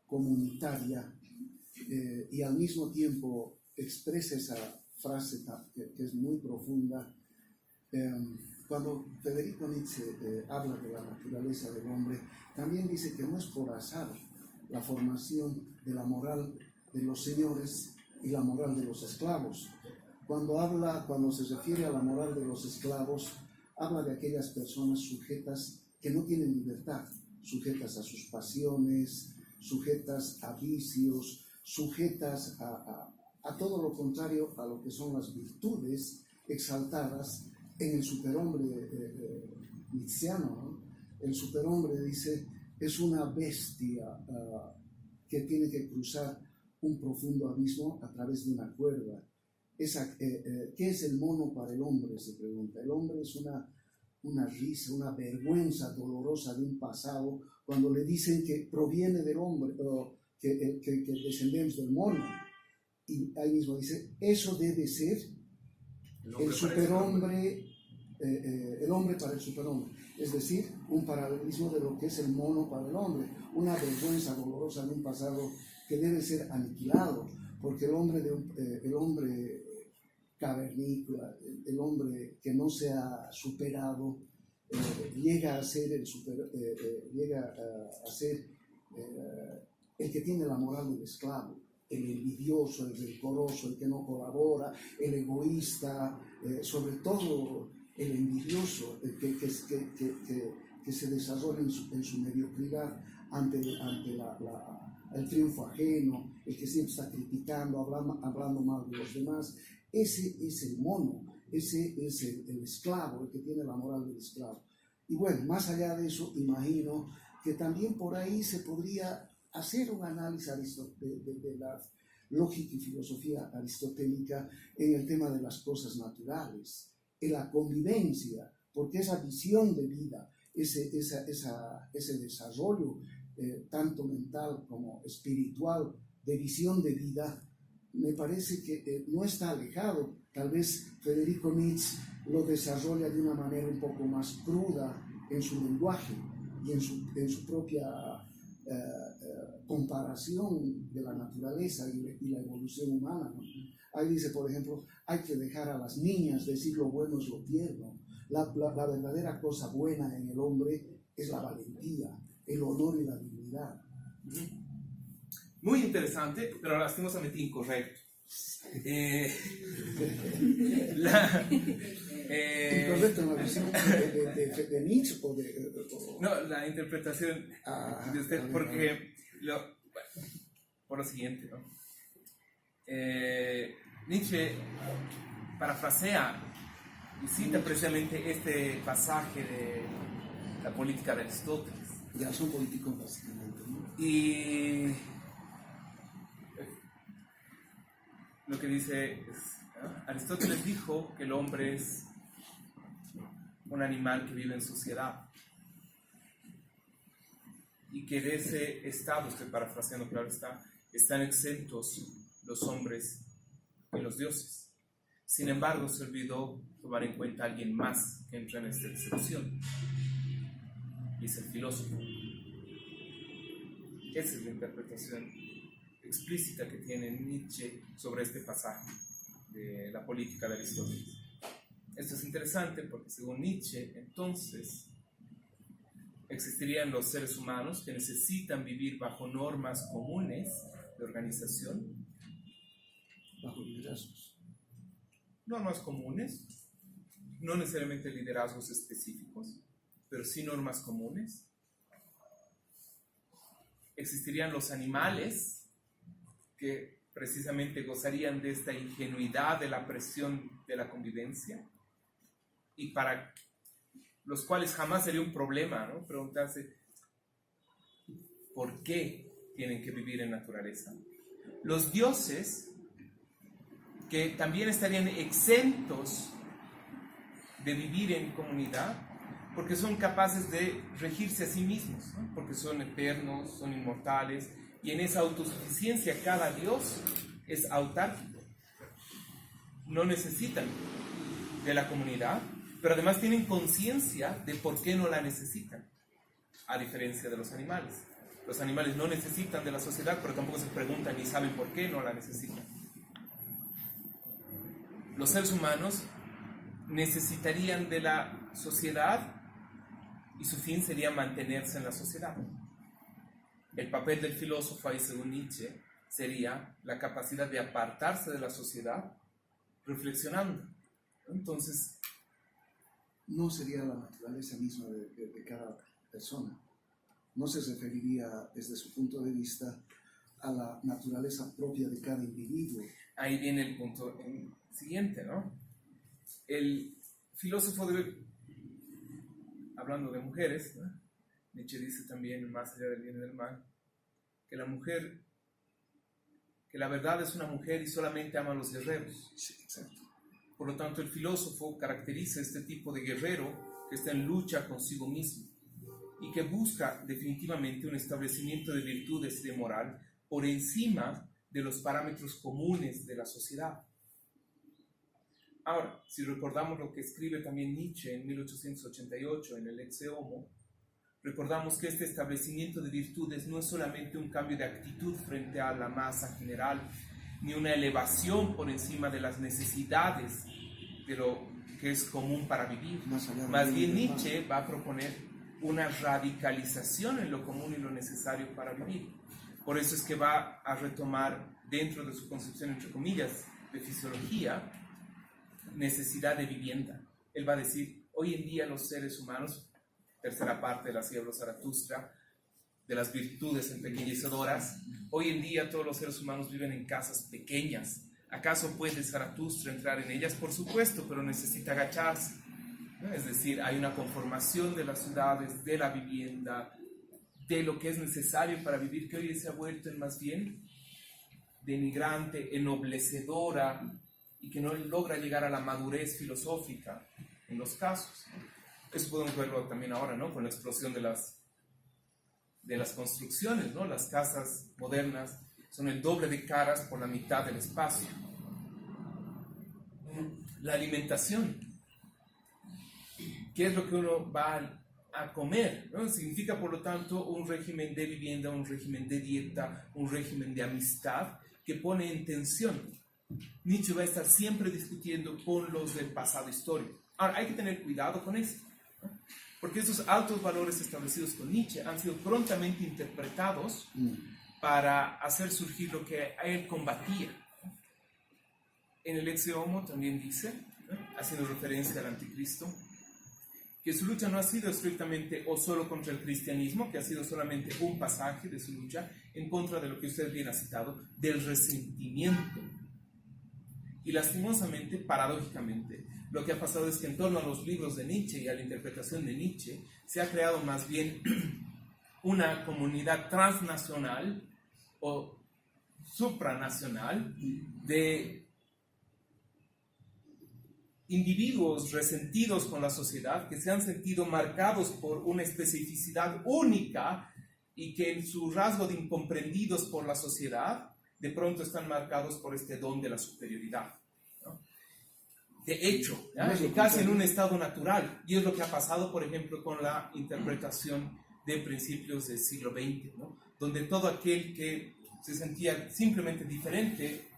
comunitaria, y al mismo tiempo expresa esa frase que es muy profunda. Cuando Federico Nietzsche habla de la naturaleza del hombre, también dice que no es por azar la formación de la moral de los señores y la moral de los esclavos. Cuando se refiere a la moral de los esclavos, habla de aquellas personas sujetas que no tienen libertad, sujetas a sus pasiones, sujetas a vicios, sujetas a todo lo contrario a lo que son las virtudes exaltadas en el superhombre nietzscheano, ¿no? El superhombre, dice, es una bestia que tiene que cruzar un profundo abismo a través de una cuerda. ¿Qué es el mono para el hombre?, se pregunta. El hombre es una risa, una vergüenza dolorosa de un pasado, cuando le dicen que proviene del hombre, pero que descendemos del mono. Y ahí mismo dice, eso debe ser el superhombre, el hombre para el superhombre. Es decir, un paralelismo de lo que es el mono para el hombre, una vergüenza dolorosa de un pasado que debe ser aniquilado, porque el hombre cavernícola, el hombre que no se ha superado, llega a ser el que tiene la moral del esclavo, el envidioso, el rencoroso, el que no colabora, el egoísta, sobre todo el envidioso, el que se desarrolla en su mediocridad ante el triunfo ajeno, el que siempre está criticando, hablando mal de los demás. Ese es el mono, ese es el esclavo, el que tiene la moral del esclavo. Y bueno, más allá de eso, imagino que también por ahí se podría hacer un análisis de la lógica y filosofía aristotélica en el tema de las cosas naturales, en la convivencia, porque esa visión de vida, ese desarrollo tanto mental como espiritual de visión de vida, me parece que no está alejado. Tal vez Federico Nietzsche lo desarrolla de una manera un poco más cruda en su lenguaje y en su propia comparación de la naturaleza y la evolución humana, ¿no? Ahí dice, por ejemplo, hay que dejar a las niñas decir lo bueno es lo tierno. La verdadera cosa buena en el hombre es la valentía, el honor y la dignidad. Muy interesante, pero lastimosamente incorrecto. ¿Incorrecto en la visión de Nietzsche o de...? No, la interpretación de usted, porque por lo siguiente, ¿no? Nietzsche parafrasea y cita precisamente este pasaje de la política de Aristóteles. Ya son políticos básicamente, ¿no? Y lo que dice es, Aristóteles dijo que el hombre es un animal que vive en sociedad y que de ese estado, estoy parafraseando, claro está, están exentos los hombres y los dioses. Sin embargo, se olvidó tomar en cuenta a alguien más que entra en esta excepción, y es el filósofo. Esa es la interpretación explícita que tiene Nietzsche sobre este pasaje de la política de Aristóteles. Esto es interesante porque según Nietzsche, entonces, existirían los seres humanos que necesitan vivir bajo normas comunes de organización. Bajo liderazgos. Normas comunes, no necesariamente liderazgos específicos, pero sí normas comunes. Existirían los animales que precisamente gozarían de esta ingenuidad de la presión de la convivencia y para los cuales jamás sería un problema, ¿no? Preguntarse ¿por qué tienen que vivir en naturaleza? Los dioses que también estarían exentos de vivir en comunidad, porque son capaces de regirse a sí mismos, ¿no? Porque son eternos, son inmortales, y en esa autosuficiencia cada Dios es autárquico. No necesitan de la comunidad, pero además tienen conciencia de por qué no la necesitan, a diferencia de los animales. Los animales no necesitan de la sociedad, pero tampoco se preguntan ni saben por qué no la necesitan. Los seres humanos necesitarían de la sociedad y su fin sería mantenerse en la sociedad. El papel del filósofo ahí, según Nietzsche, sería la capacidad de apartarse de la sociedad reflexionando. Entonces, no sería la naturaleza misma de cada persona. No se referiría desde su punto de vista a la naturaleza propia de cada individuo. ahí viene el punto siguiente, ¿no? El filósofo debe, hablando de mujeres, ¿no? Nietzsche dice también, más allá del bien y del mal, que la mujer, que la verdad es una mujer y solamente ama a los guerreros. Sí, exacto. Por lo tanto, el filósofo caracteriza este tipo de guerrero que está en lucha consigo mismo y que busca definitivamente un establecimiento de virtudes y de moral por encima de los parámetros comunes de la sociedad. Ahora, si recordamos lo que escribe también Nietzsche en 1888 en el Ecce Homo, recordamos que este establecimiento de virtudes no es solamente un cambio de actitud frente a la masa general, ni una elevación por encima de las necesidades de lo que es común para vivir. Más bien Nietzsche va a proponer una radicalización en lo común y lo necesario para vivir. Por eso es que va a retomar dentro de su concepción, entre comillas, de fisiología, necesidad de vivienda. Él va a decir, hoy en día los seres humanos, tercera parte de la Ciudad de Zaratustra, de las virtudes empequeñecedoras, hoy en día todos los seres humanos viven en casas pequeñas. ¿Acaso puede Zaratustra entrar en ellas? Por supuesto, pero necesita agacharse, ¿no? Es decir, hay una conformación de las ciudades, de la vivienda, de lo que es necesario para vivir, que hoy se ha vuelto en más bien denigrante, ennoblecedora, y que no logra llegar a la madurez filosófica en los casos. Eso podemos verlo también ahora, ¿no? Con la explosión de las construcciones, ¿no? Las casas modernas son el doble de caras por la mitad del espacio. La alimentación. ¿Qué es lo que uno va a comer, ¿no? Significa, por lo tanto, un régimen de vivienda, un régimen de dieta, un régimen de amistad que pone en tensión. Nietzsche va a estar siempre discutiendo con los del pasado histórico. Ahora, hay que tener cuidado con esto, ¿no? Porque esos altos valores establecidos con Nietzsche han sido prontamente interpretados para hacer surgir lo que él combatía. En el Ecce Homo también dice, ¿no? Haciendo referencia al anticristo, que su lucha no ha sido estrictamente o solo contra el cristianismo, que ha sido solamente un pasaje de su lucha en contra de lo que usted bien ha citado, del resentimiento. Y lastimosamente, paradójicamente, lo que ha pasado es que en torno a los libros de Nietzsche y a la interpretación de Nietzsche se ha creado más bien una comunidad transnacional o supranacional de individuos resentidos con la sociedad que se han sentido marcados por una especificidad única y que en su rasgo de incomprendidos por la sociedad de pronto están marcados por este don de la superioridad, ¿no? De hecho, casi en un estado natural, y es lo que ha pasado, por ejemplo, con la interpretación de principios del siglo XX, ¿no? Donde todo aquel que se sentía simplemente diferente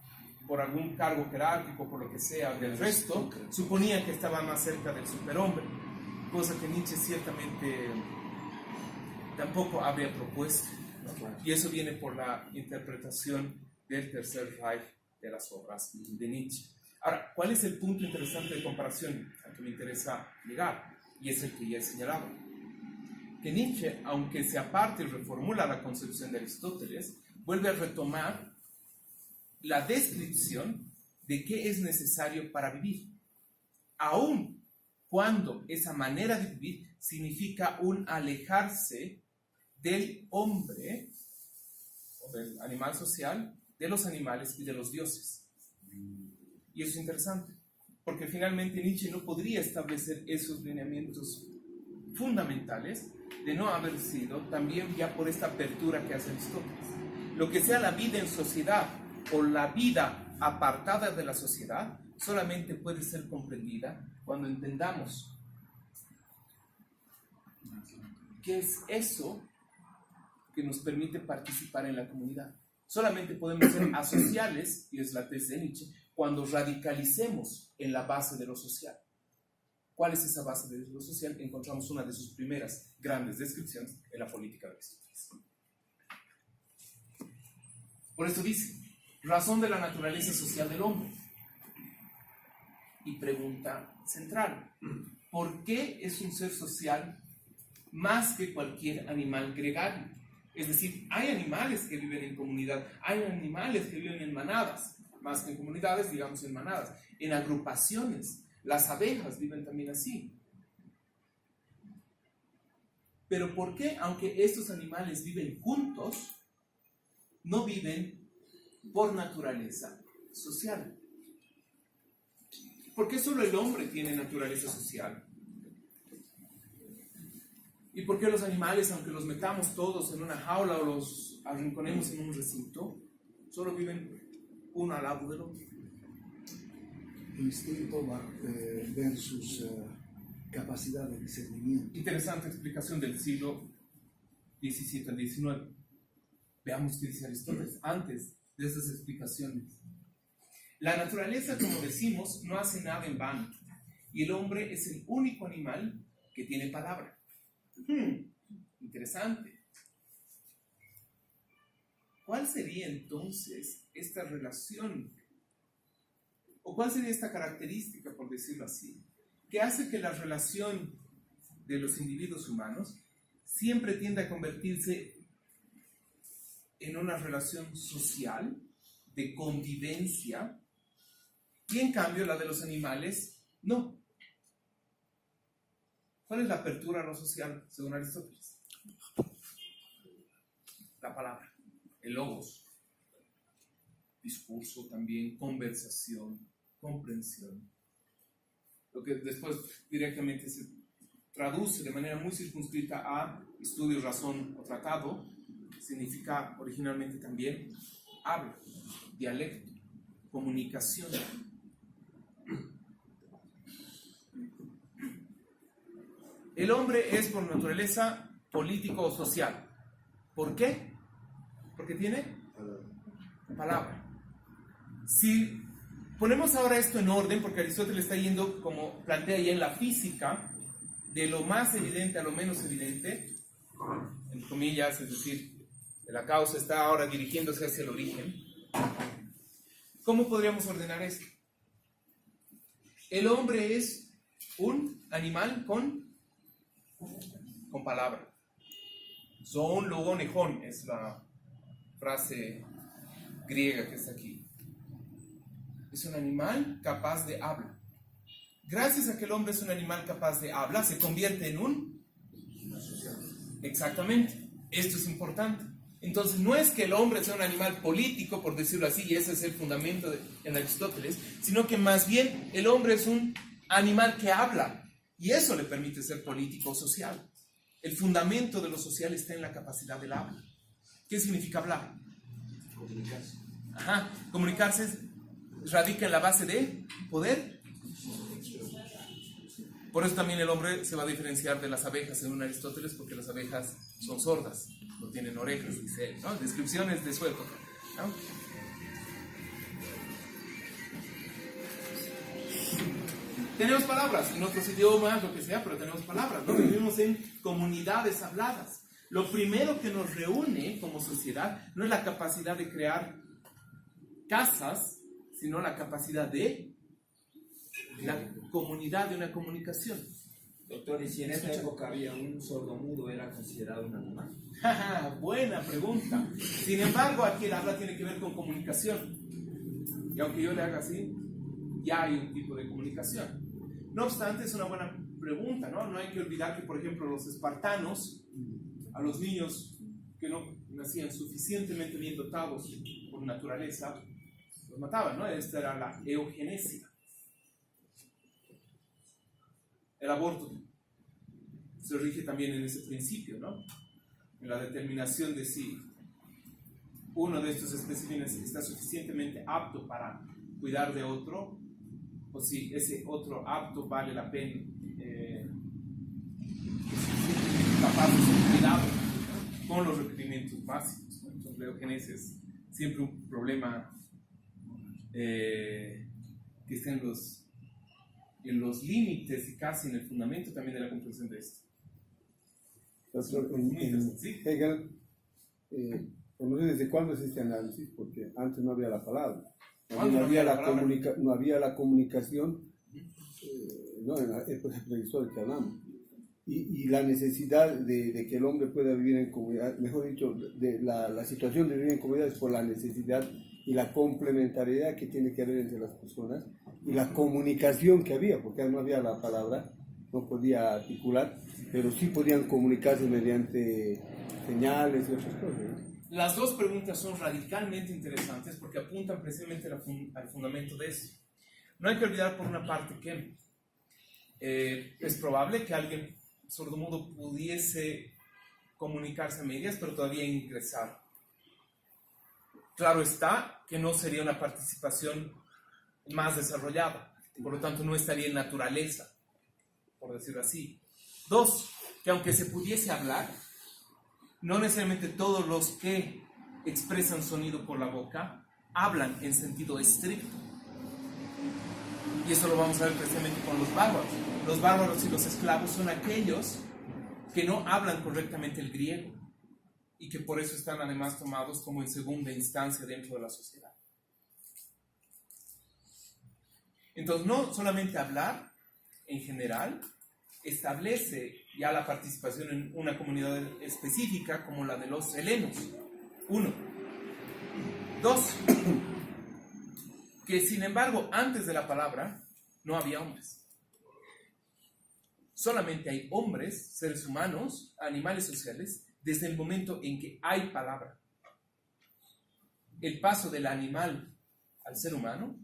por algún cargo jerárquico, por lo que sea, del resto, suponía que estaba más cerca del superhombre, cosa que Nietzsche ciertamente tampoco habría propuesto, ¿no? Y eso viene por la interpretación del Tercer Reich de las obras de Nietzsche. Ahora, ¿cuál es el punto interesante de comparación al que me interesa llegar? Y es el que ya he señalado. Que Nietzsche, aunque se aparte y reformula la concepción de Aristóteles, vuelve a retomar la descripción de qué es necesario para vivir, aun cuando esa manera de vivir significa un alejarse del hombre o del animal social, de los animales y de los dioses. Y eso es interesante, porque finalmente Nietzsche no podría establecer esos lineamientos fundamentales de no haber sido también ya por esta apertura que hace Aristóteles. Lo que sea la vida en sociedad o la vida apartada de la sociedad solamente puede ser comprendida cuando entendamos qué es eso que nos permite participar en la comunidad. Solamente podemos ser asociales, y es la tesis de Nietzsche, cuando radicalicemos en la base de lo social. ¿Cuál es esa base de lo social? Encontramos una de sus primeras grandes descripciones en la política de Aristóteles. Por eso dice, razón de la naturaleza social del hombre. Y pregunta central, ¿por qué es un ser social más que cualquier animal gregario? Es decir, hay animales que viven en comunidad, hay animales que viven en manadas, más que en comunidades, digamos en manadas, en agrupaciones. Las abejas viven también así. Pero ¿por qué, aunque estos animales viven juntos, no viven por naturaleza social? ¿Por qué solo el hombre tiene naturaleza social? ¿Y por qué los animales, aunque los metamos todos en una jaula o los arrinconemos en un recinto, solo viven uno al lado del otro? Instinto versus capacidad de discernimiento. Interesante explicación del siglo XVII al XIX. Veamos qué dice Aristóteles antes de esas explicaciones. La naturaleza, como decimos, no hace nada en vano, y el hombre es el único animal que tiene palabra. Interesante. ¿Cuál sería entonces esta relación? ¿O cuál sería esta característica, por decirlo así, que hace que la relación de los individuos humanos siempre tienda a convertirse en una relación social, de convivencia, y en cambio la de los animales no? ¿Cuál es la apertura a lo social, según Aristóteles? La palabra, el logos, discurso también, conversación, comprensión. Lo que después directamente se traduce de manera muy circunscrita a estudio, razón o tratado, significa originalmente también habla, dialecto, comunicación. El hombre es por naturaleza político o social. ¿Por qué? Porque tiene palabra. Si ponemos ahora esto en orden, porque Aristóteles está yendo, como plantea ya en la física, de lo más evidente a lo menos evidente, en comillas, es decir, la causa está ahora dirigiéndose hacia el origen. ¿Cómo podríamos ordenar esto? El hombre es un animal con palabra. Zoon logon ejón es la frase griega que está aquí. Es un animal capaz de habla. Gracias a que el hombre es un animal capaz de habla, se convierte en un... Exactamente. Esto es importante. Entonces, no es que el hombre sea un animal político, por decirlo así, y ese es el fundamento en Aristóteles, sino que más bien el hombre es un animal que habla, y eso le permite ser político o social. El fundamento de lo social está en la capacidad del habla. ¿Qué significa hablar? Comunicarse. Ajá, comunicarse radica en la base de poder. Por eso también el hombre se va a diferenciar de las abejas según Aristóteles, porque las abejas son sordas, no tienen orejas, dice él, ¿no? Descripciones de su época, ¿no? Tenemos palabras en otros idiomas, lo que sea, pero tenemos palabras, ¿no? Vivimos en comunidades habladas. Lo primero que nos reúne como sociedad no es la capacidad de crear casas, sino la capacidad de la comunidad, de una comunicación. Doctor, ¿y si en esta época había un sordomudo, era considerado un animal? Buena pregunta. Sin embargo, aquí el habla tiene que ver con comunicación. Y aunque yo le haga así, ya hay un tipo de comunicación. No obstante, es una buena pregunta, ¿no? No hay que olvidar que, por ejemplo, los espartanos, a los niños que no nacían suficientemente bien dotados por naturaleza, los mataban, ¿no? Esta era la eugenesia. El aborto se rige también en ese principio, ¿no? En la determinación de si uno de estos especímenes está suficientemente apto para cuidar de otro, o si ese otro apto vale la pena, capaz de ser cuidado, ¿no? Con los requerimientos básicos, ¿no? Entonces la eugenesia es siempre un problema que está en los límites y casi en el fundamento también de la comprensión de esto. En ¿Sí? Hegel, no sé desde cuándo existe análisis, porque antes no había la palabra, no había la comunicación, ¿no? En la época prehistórica que hablamos, y la necesidad de que el hombre pueda vivir en comunidad, mejor dicho, de la situación de vivir en comunidad es por la necesidad y la complementariedad que tiene que haber entre las personas y la comunicación que había, porque no había la palabra, no podía articular, pero sí podían comunicarse mediante señales y otras cosas, ¿no? Las dos preguntas son radicalmente interesantes porque apuntan precisamente al fundamento de eso. No hay que olvidar por una parte que es probable que alguien sordomudo pudiese comunicarse a medias, pero todavía ingresar. Claro está que no sería una participación más desarrollada, por lo tanto no estaría en naturaleza, por decirlo así. Dos, que aunque se pudiese hablar, no necesariamente todos los que expresan sonido por la boca hablan en sentido estricto. Y eso lo vamos a ver precisamente con los bárbaros. Los bárbaros y los esclavos son aquellos que no hablan correctamente el griego y que por eso están además tomados como en segunda instancia dentro de la sociedad. Entonces, no solamente hablar en general establece ya la participación en una comunidad específica como la de los helenos. Uno. Dos. Que sin embargo, antes de la palabra, no había hombres. Solamente hay hombres, seres humanos, animales sociales, desde el momento en que hay palabra. El paso del animal al ser humano,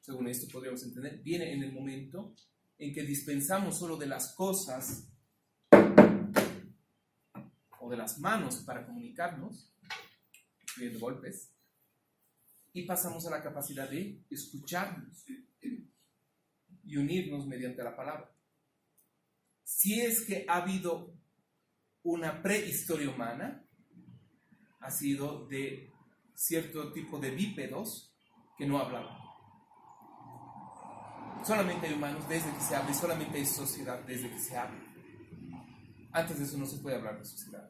según esto podríamos entender, viene en el momento en que dispensamos solo de las cosas o de las manos para comunicarnos, incluyendo golpes, y pasamos a la capacidad de escucharnos y unirnos mediante la palabra. Si es que ha habido una prehistoria humana, ha sido de cierto tipo de bípedos que no hablaban. Solamente hay humanos desde que se habla y solamente hay sociedad desde que se habla. Antes de eso no se puede hablar de sociedad.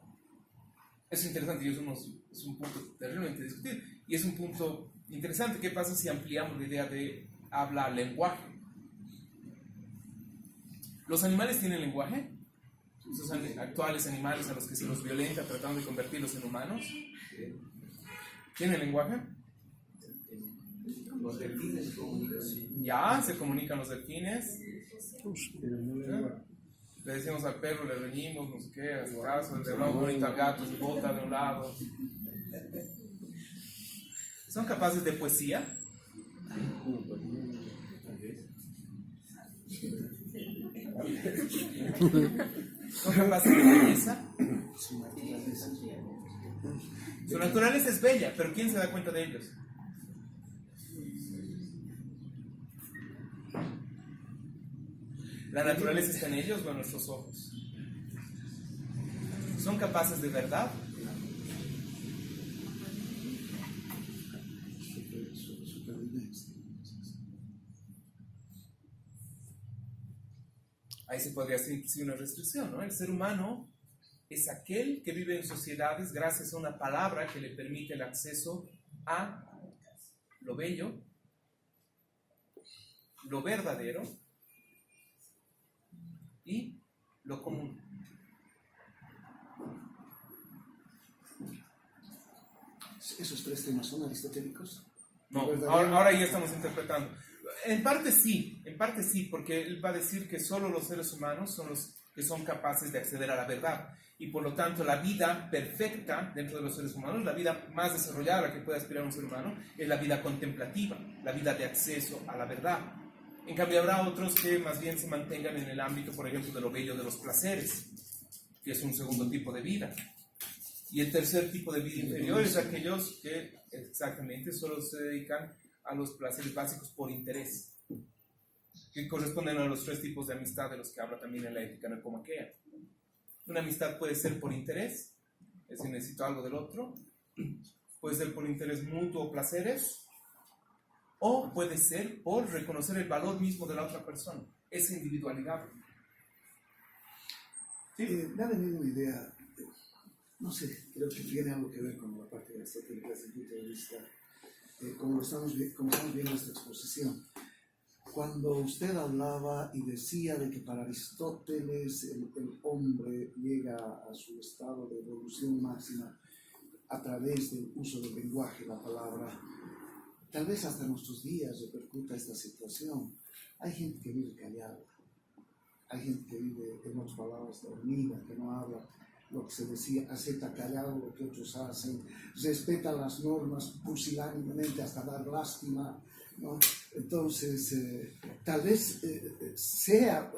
Es interesante y es un punto terriblemente discutir. Y es un punto interesante. ¿Qué pasa si ampliamos la idea de habla-lenguaje? ¿Los animales tienen lenguaje? Esos actuales animales a los que se los violenta tratando de convertirlos en humanos. ¿Tienen lenguaje? Los delfines comunican. Ya, se comunican los delfines. Le decimos al perro, le reñimos, no sé qué, a su caso, le hablamos bonito al gato, se bota de un lado. ¿Son capaces de poesía? ¿Son capaces de belleza? Su naturaleza es bella, pero ¿quién se da cuenta de ellos? ¿La naturaleza está en ellos o en nuestros ojos? ¿Son capaces de verdad? Ahí se podría hacer inclusive una restricción, ¿no? El ser humano es aquel que vive en sociedades gracias a una palabra que le permite el acceso a lo bello, lo verdadero y lo común. ¿Esos tres temas son aristotélicos? No, ahora ya estamos interpretando. En parte sí, porque él va a decir que solo los seres humanos son los que son capaces de acceder a la verdad. Y por lo tanto, la vida perfecta dentro de los seres humanos, la vida más desarrollada a la que puede aspirar un ser humano, es la vida contemplativa, la vida de acceso a la verdad. En cambio, habrá otros que más bien se mantengan en el ámbito, por ejemplo, de lo bello de los placeres, que es un segundo tipo de vida. Y el tercer tipo de vida inferior es aquellos que exactamente solo se dedican a los placeres básicos por interés, que corresponden a los tres tipos de amistad de los que habla también en la ética nicomaquea. Una amistad puede ser por interés, es decir, necesito algo del otro, puede ser por interés mutuo o placeres, o puede ser por reconocer el valor mismo de la otra persona, esa individualidad. Me ha venido una idea, no sé, creo que tiene algo que ver con la parte de Aristóteles desde el punto de vista, como estamos viendo esta exposición. Cuando usted hablaba y decía de que para Aristóteles el hombre llega a su estado de evolución máxima a través del uso del lenguaje, la palabra, tal vez hasta nuestros días repercuta esta situación. Hay gente que vive callada, hay gente que vive, en otras palabras, dormida, que no habla. Lo que se decía, acepta callado lo que otros hacen, respeta las normas pusilánimemente hasta dar lástima, ¿no? Entonces, tal vez sea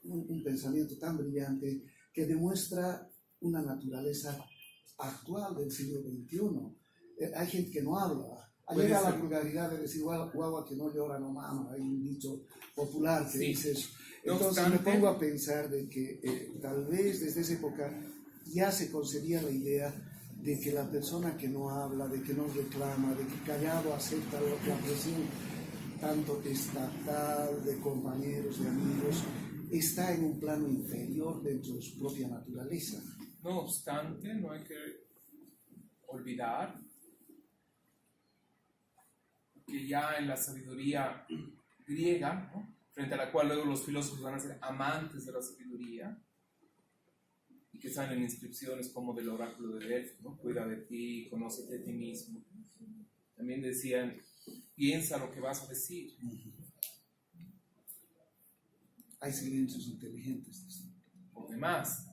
un pensamiento tan brillante que demuestra una naturaleza actual del siglo XXI. Hay gente que no habla, llega a la vulgaridad de decir guagua que no llora no mama, hay un dicho popular que dice eso. Entonces me pongo a pensar de que tal vez desde esa época ya se concebía la idea de que la persona que no habla, de que no reclama, de que callado acepta la presión tanto estatal, de compañeros, de amigos, está en un plano inferior dentro de su propia naturaleza. No obstante, no hay que olvidar que ya en la sabiduría griega, ¿no?, frente a la cual luego los filósofos van a ser amantes de la sabiduría, y que salen inscripciones como del oráculo de Delfos, ¿no? Cuida de ti, conócete a ti mismo. También decían, piensa lo que vas a decir. Hay silencios inteligentes. Por demás.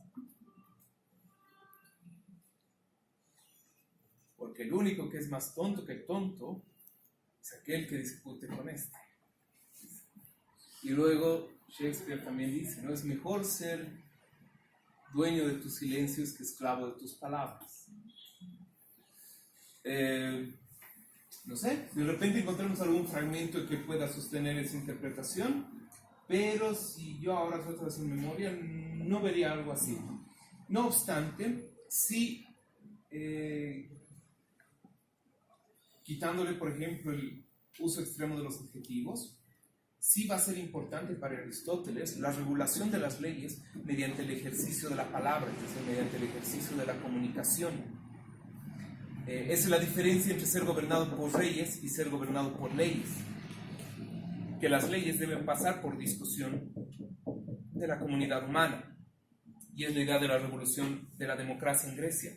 Porque el único que es más tonto que el tonto es aquel que discute con este. Y luego Shakespeare también dice, ¿no? Es mejor ser dueño de tus silencios que esclavo de tus palabras. No sé, de repente encontramos algún fragmento que pueda sostener esa interpretación, pero si yo ahora trato de hacer memoria, no vería algo así. No obstante, sí, quitándole, por ejemplo, el uso extremo de los adjetivos, sí va a ser importante para Aristóteles la regulación de las leyes mediante el ejercicio de la palabra, es decir, mediante el ejercicio de la comunicación. Esa es la diferencia entre ser gobernado por reyes y ser gobernado por leyes. Que las leyes deben pasar por discusión de la comunidad humana. Y es la idea de la revolución de la democracia en Grecia,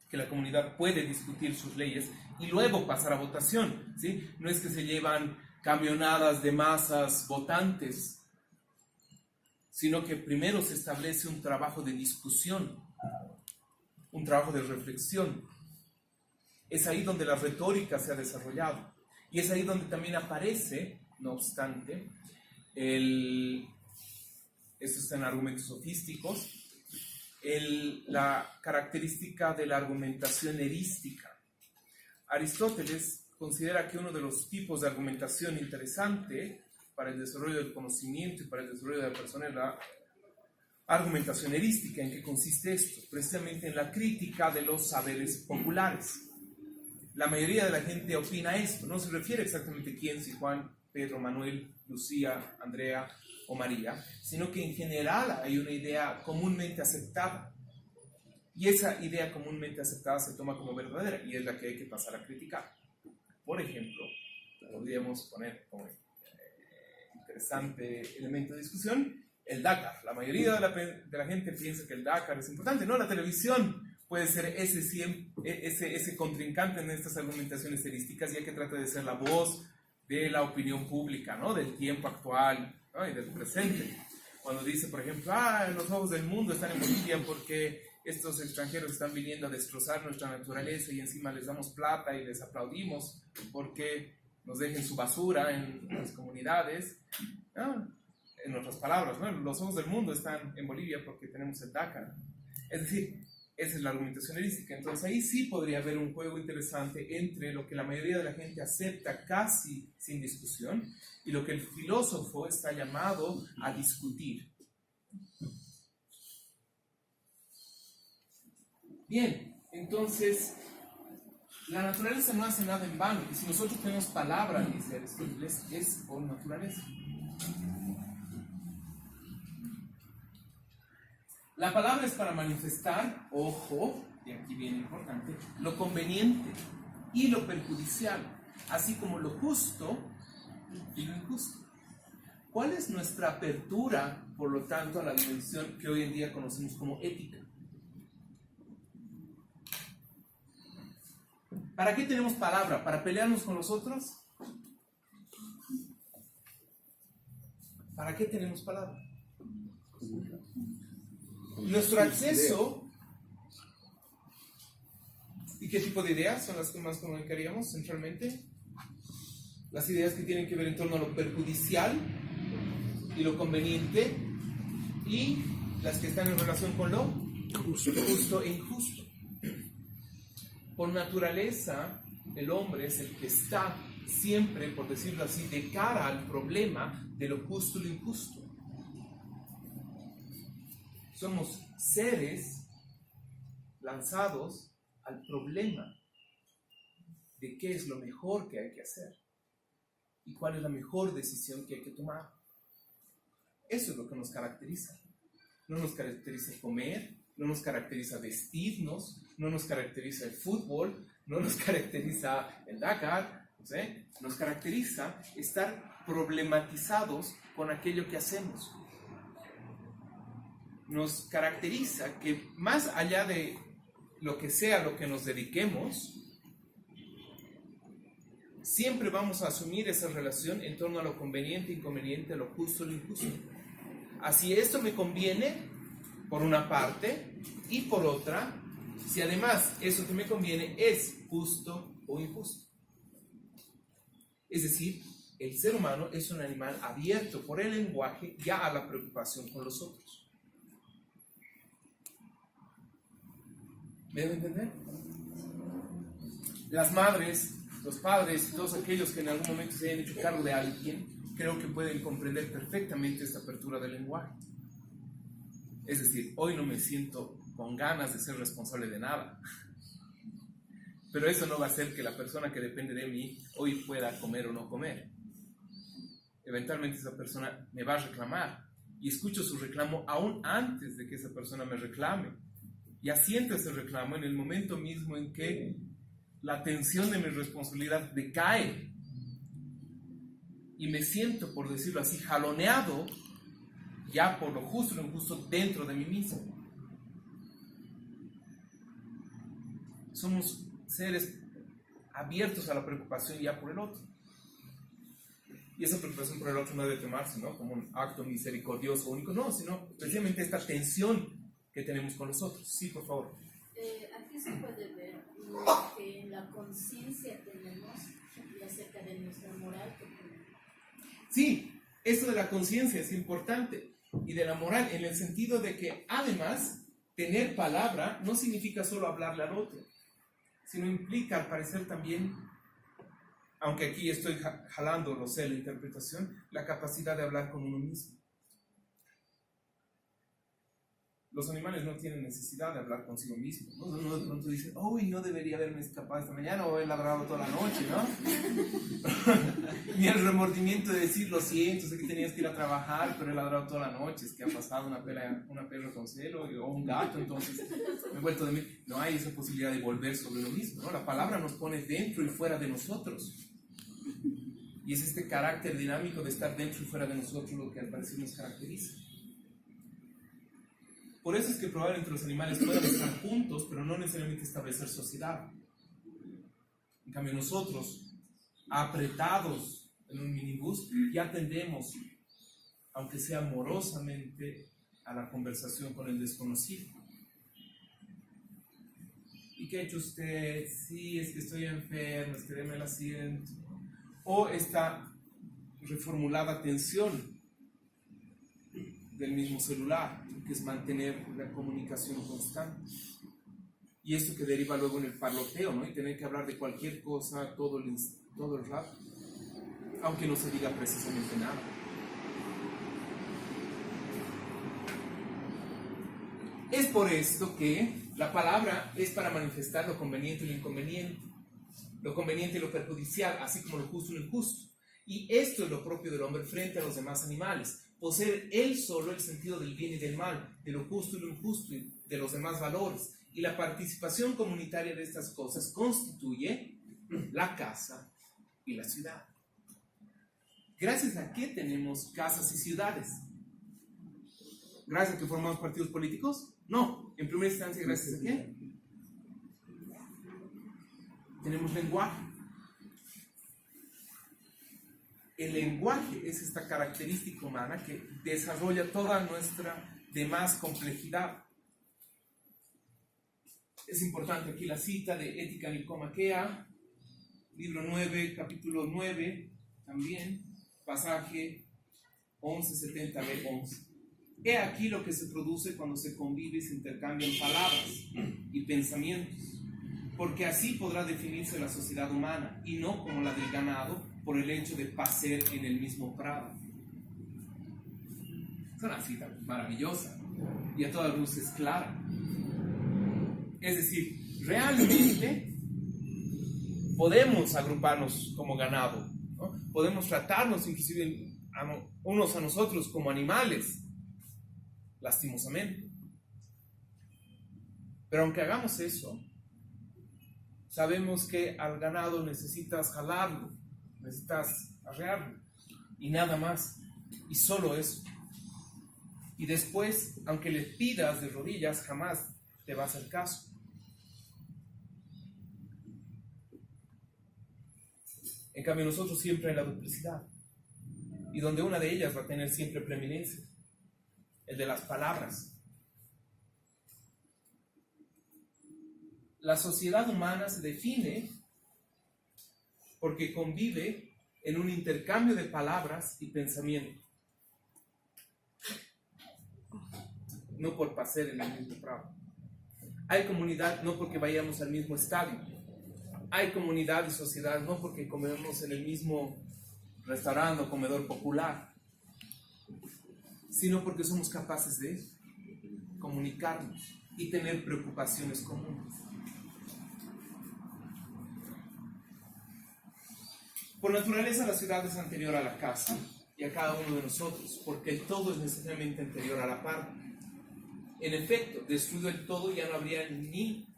que la comunidad puede discutir sus leyes y luego pasar a votación, ¿sí? No es que se llevan camionadas de masas votantes, sino que primero se establece un trabajo de discusión, un trabajo de reflexión. Es ahí donde la retórica se ha desarrollado y es ahí donde también aparece, no obstante, esto está en argumentos sofísticos, la característica de la argumentación erística. Aristóteles considera que uno de los tipos de argumentación interesante para el desarrollo del conocimiento y para el desarrollo de la persona es la argumentación erística. ¿En qué consiste esto? Precisamente en la crítica de los saberes populares. La mayoría de la gente opina esto, no se refiere exactamente a quién, si Juan, Pedro, Manuel, Lucía, Andrea o María, sino que en general hay una idea comúnmente aceptada. Y esa idea comúnmente aceptada se toma como verdadera y es la que hay que pasar a criticar. Por ejemplo, podríamos poner como interesante elemento de discusión el Dakar. La mayoría de la gente piensa que el Dakar es importante. No, la televisión puede ser ese contrincante en estas argumentaciones erísticas, ya que trata de ser la voz de la opinión pública, ¿no?, del tiempo actual, ¿no?, y del presente. Cuando dice, por ejemplo, los ojos del mundo están en Bolivia porque estos extranjeros están viniendo a destrozar nuestra naturaleza y encima les damos plata y les aplaudimos porque nos dejen su basura en las comunidades. En otras palabras, ¿no? Los ojos del mundo están en Bolivia porque tenemos el Dakar. Es decir, esa es la argumentación erística. Entonces ahí sí podría haber un juego interesante entre lo que la mayoría de la gente acepta casi sin discusión y lo que el filósofo está llamado a discutir. Bien, entonces la naturaleza no hace nada en vano, y si nosotros tenemos palabra, dice Aristóteles, es por naturaleza. La palabra es para manifestar, ojo, y aquí viene importante, lo conveniente y lo perjudicial, así como lo justo y lo injusto. ¿Cuál es nuestra apertura, por lo tanto, a la dimensión que hoy en día conocemos como ética? ¿Para qué tenemos palabra? ¿Para pelearnos con los otros? ¿Para qué tenemos palabra? Nuestro acceso. ¿Y qué tipo de ideas son las que más comunicaríamos centralmente? Las ideas que tienen que ver en torno a lo perjudicial y lo conveniente, y las que están en relación con lo justo e injusto. Por naturaleza, el hombre es el que está siempre, por decirlo así, de cara al problema de lo justo y lo injusto. Somos seres lanzados al problema de qué es lo mejor que hay que hacer y cuál es la mejor decisión que hay que tomar. Eso es lo que nos caracteriza. No nos caracteriza comer, no nos caracteriza vestirnos, no nos caracteriza el fútbol, no nos caracteriza el Dakar, ¿no sé? Nos caracteriza estar problematizados con aquello que hacemos. Nos caracteriza que más allá de lo que sea a lo que nos dediquemos, siempre vamos a asumir esa relación en torno a lo conveniente, inconveniente, lo justo, lo injusto. Así esto me conviene por una parte, y por otra, si además eso que me conviene es justo o injusto. Es decir, el ser humano es un animal abierto por el lenguaje ya a la preocupación con los otros. ¿Me debo entender? Las madres, los padres y todos aquellos que en algún momento se hayan hecho cargo de alguien, creo que pueden comprender perfectamente esta apertura del lenguaje. Es decir, hoy no me siento con ganas de ser responsable de nada. Pero eso no va a hacer que la persona que depende de mí hoy pueda comer o no comer. Eventualmente esa persona me va a reclamar y escucho su reclamo aún antes de que esa persona me reclame. Y asiento ese reclamo en el momento mismo en que la tensión de mi responsabilidad decae y me siento, por decirlo así, jaloneado ya por lo justo y lo injusto dentro de mí mismo. Somos seres abiertos a la preocupación ya por el otro. Y esa preocupación por el otro no debe tomarse, ¿no?, como un acto misericordioso único, no, sino precisamente esta tensión que tenemos con los otros. Sí, por favor. Aquí se puede ver que en la conciencia tenemos acerca de nuestra moral que tenemos. Sí, esto de la conciencia es importante, y de la moral, en el sentido de que además tener palabra no significa solo hablarle al otro, sino implica al parecer también, aunque aquí estoy jalando, lo sé, la interpretación, la capacidad de hablar con uno mismo. Los animales no tienen necesidad de hablar consigo mismos, ¿no? No, de pronto dicen, uy, no debería haberme escapado esta mañana o he ladrado toda la noche, ¿no? Ni el remordimiento de decir, lo siento, sé que tenías que ir a trabajar, pero he ladrado toda la noche, es que ha pasado una perra con celo o un gato, entonces me he vuelto de mí. No hay esa posibilidad de volver sobre lo mismo, ¿no? La palabra nos pone dentro y fuera de nosotros. Y es este carácter dinámico de estar dentro y fuera de nosotros lo que al parecer nos caracteriza. Por eso es que probablemente los animales puedan estar juntos, pero no necesariamente establecer sociedad. En cambio nosotros, apretados en un minibús, ya tendemos aunque sea amorosamente, a la conversación con el desconocido. ¿Y qué ha hecho usted? Sí, es que estoy enfermo, es que déme el asiento. O esta reformulada atención del mismo celular, que es mantener la comunicación constante. Y esto que deriva luego en el parloteo, ¿no? Y tener que hablar de cualquier cosa todo el rato, aunque no se diga precisamente nada. Es por esto que la palabra es para manifestar lo conveniente y lo inconveniente, lo conveniente y lo perjudicial, así como lo justo y lo injusto. Y esto es lo propio del hombre frente a los demás animales, poseer él solo el sentido del bien y del mal, de lo justo y lo injusto, y de los demás valores. Y la participación comunitaria de estas cosas constituye la casa y la ciudad. ¿Gracias a qué tenemos casas y ciudades? ¿Gracias a que formamos partidos políticos? No, en primera instancia, ¿gracias a qué? Tenemos lenguaje. El lenguaje es esta característica humana que desarrolla toda nuestra demás complejidad. Es importante aquí la cita de Ética Nicomaquea, libro 9, capítulo 9, también, pasaje 1170b11. He aquí lo que se produce cuando se convive y se intercambian palabras y pensamientos, porque así podrá definirse la sociedad humana y no como la del ganado por el hecho de pacer en el mismo prado. Es una cita maravillosa y a todas luces clara. Es decir, realmente podemos agruparnos como ganado, ¿no? Podemos tratarnos inclusive unos a nosotros como animales, lastimosamente. Pero aunque hagamos eso, sabemos que al ganado necesitas jalarlo, necesitas arrearlo, y nada más, y solo eso. Y después, aunque le pidas de rodillas, jamás te va a hacer caso. En cambio, nosotros siempre hay la duplicidad, y donde una de ellas va a tener siempre preeminencia, el de las palabras. La sociedad humana se define porque convive en un intercambio de palabras y pensamiento, no por pasear en el mismo prado. Hay comunidad no porque vayamos al mismo estadio. Hay comunidad y sociedad no porque comemos en el mismo restaurante o comedor popular, sino porque somos capaces de comunicarnos y tener preocupaciones comunes. Por naturaleza, la ciudad es anterior a la casa y a cada uno de nosotros, porque el todo es necesariamente anterior a la parte. En efecto, destruido el todo, ya no habría ni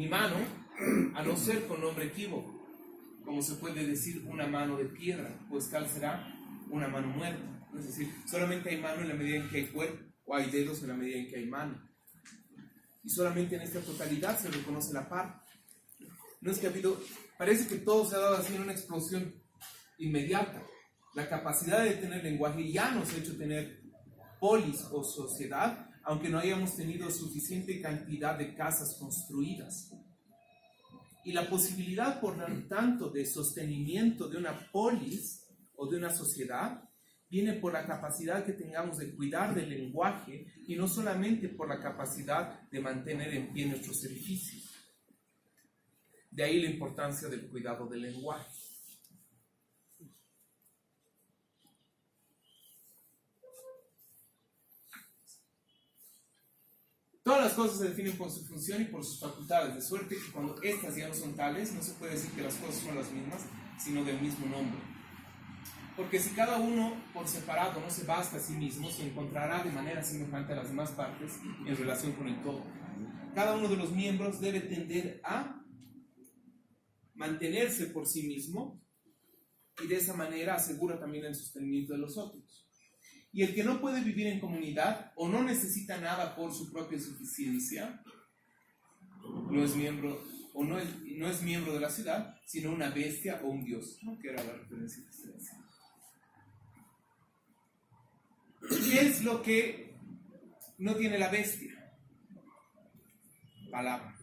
mano, a no ser con nombre equívoco, como se puede decir una mano de piedra, pues tal será una mano muerta. Es decir, solamente hay mano en la medida en que hay cuerpo, o hay dedos en la medida en que hay mano. Y solamente en esta totalidad se reconoce la parte. No es que parece que todo se ha dado así en una explosión inmediata. La capacidad de tener lenguaje ya nos ha hecho tener polis o sociedad, aunque no hayamos tenido suficiente cantidad de casas construidas. Y la posibilidad, por lo tanto, de sostenimiento de una polis o de una sociedad viene por la capacidad que tengamos de cuidar del lenguaje y no solamente por la capacidad de mantener en pie nuestros edificios. De ahí la importancia del cuidado del lenguaje. Todas las cosas se definen por su función y por sus facultades, de suerte que cuando estas ya no son tales, no se puede decir que las cosas son las mismas, sino del mismo nombre. Porque si cada uno por separado no se basta a sí mismo, se encontrará de manera semejante a las demás partes en relación con el todo. Cada uno de los miembros debe tender a mantenerse por sí mismo y de esa manera asegura también el sostenimiento de los otros. Y el que no puede vivir en comunidad o no necesita nada por su propia suficiencia, no es miembro de la ciudad, sino una bestia o un dios, ¿no? Que era la referencia que se hacía. ¿Qué es lo que no tiene la bestia? Palabra.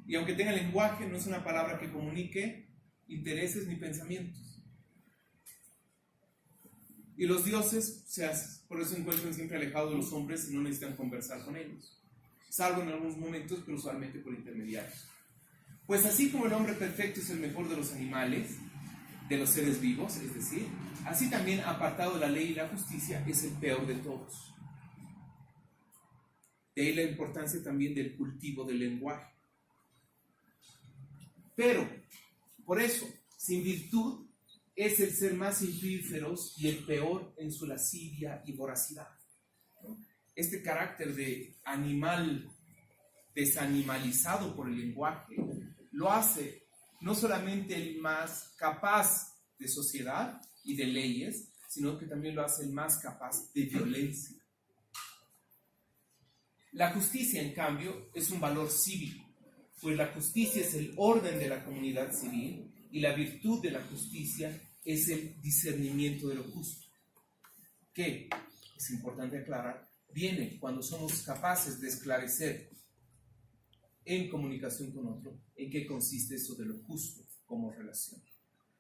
Y aunque tenga lenguaje, no es una palabra que comunique intereses ni pensamientos. Y los dioses, por eso se encuentran siempre alejados de los hombres y no necesitan conversar con ellos, salvo en algunos momentos, pero usualmente por intermediarios. Pues así como el hombre perfecto es el mejor de los animales, de los seres vivos, es decir, así también, apartado de la ley y la justicia, es el peor de todos. De ahí la importancia también del cultivo del lenguaje. Pero, por eso, sin virtud es el ser más impío y feroz y el peor en su lascivia y voracidad. Este carácter de animal desanimalizado por el lenguaje lo hace no solamente el más capaz de sociedad y de leyes, sino que también lo hace el más capaz de violencia. La justicia, en cambio, es un valor cívico, pues la justicia es el orden de la comunidad civil y la virtud de la justicia es el discernimiento de lo justo, que, es importante aclarar, viene cuando somos capaces de esclarecer en comunicación con otro en qué consiste eso de lo justo como relación.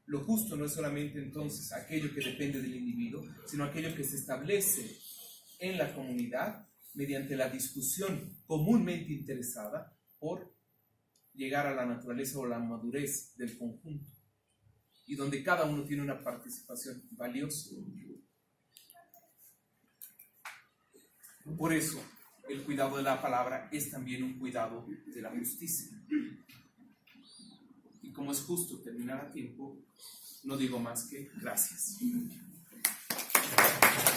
Lo justo no es solamente entonces aquello que depende del individuo, sino aquello que se establece en la comunidad mediante la discusión comúnmente interesada por llegar a la naturaleza o la madurez del conjunto, y donde cada uno tiene una participación valiosa. Por eso, el cuidado de la palabra es también un cuidado de la justicia. Y como es justo terminar a tiempo, no digo más que gracias.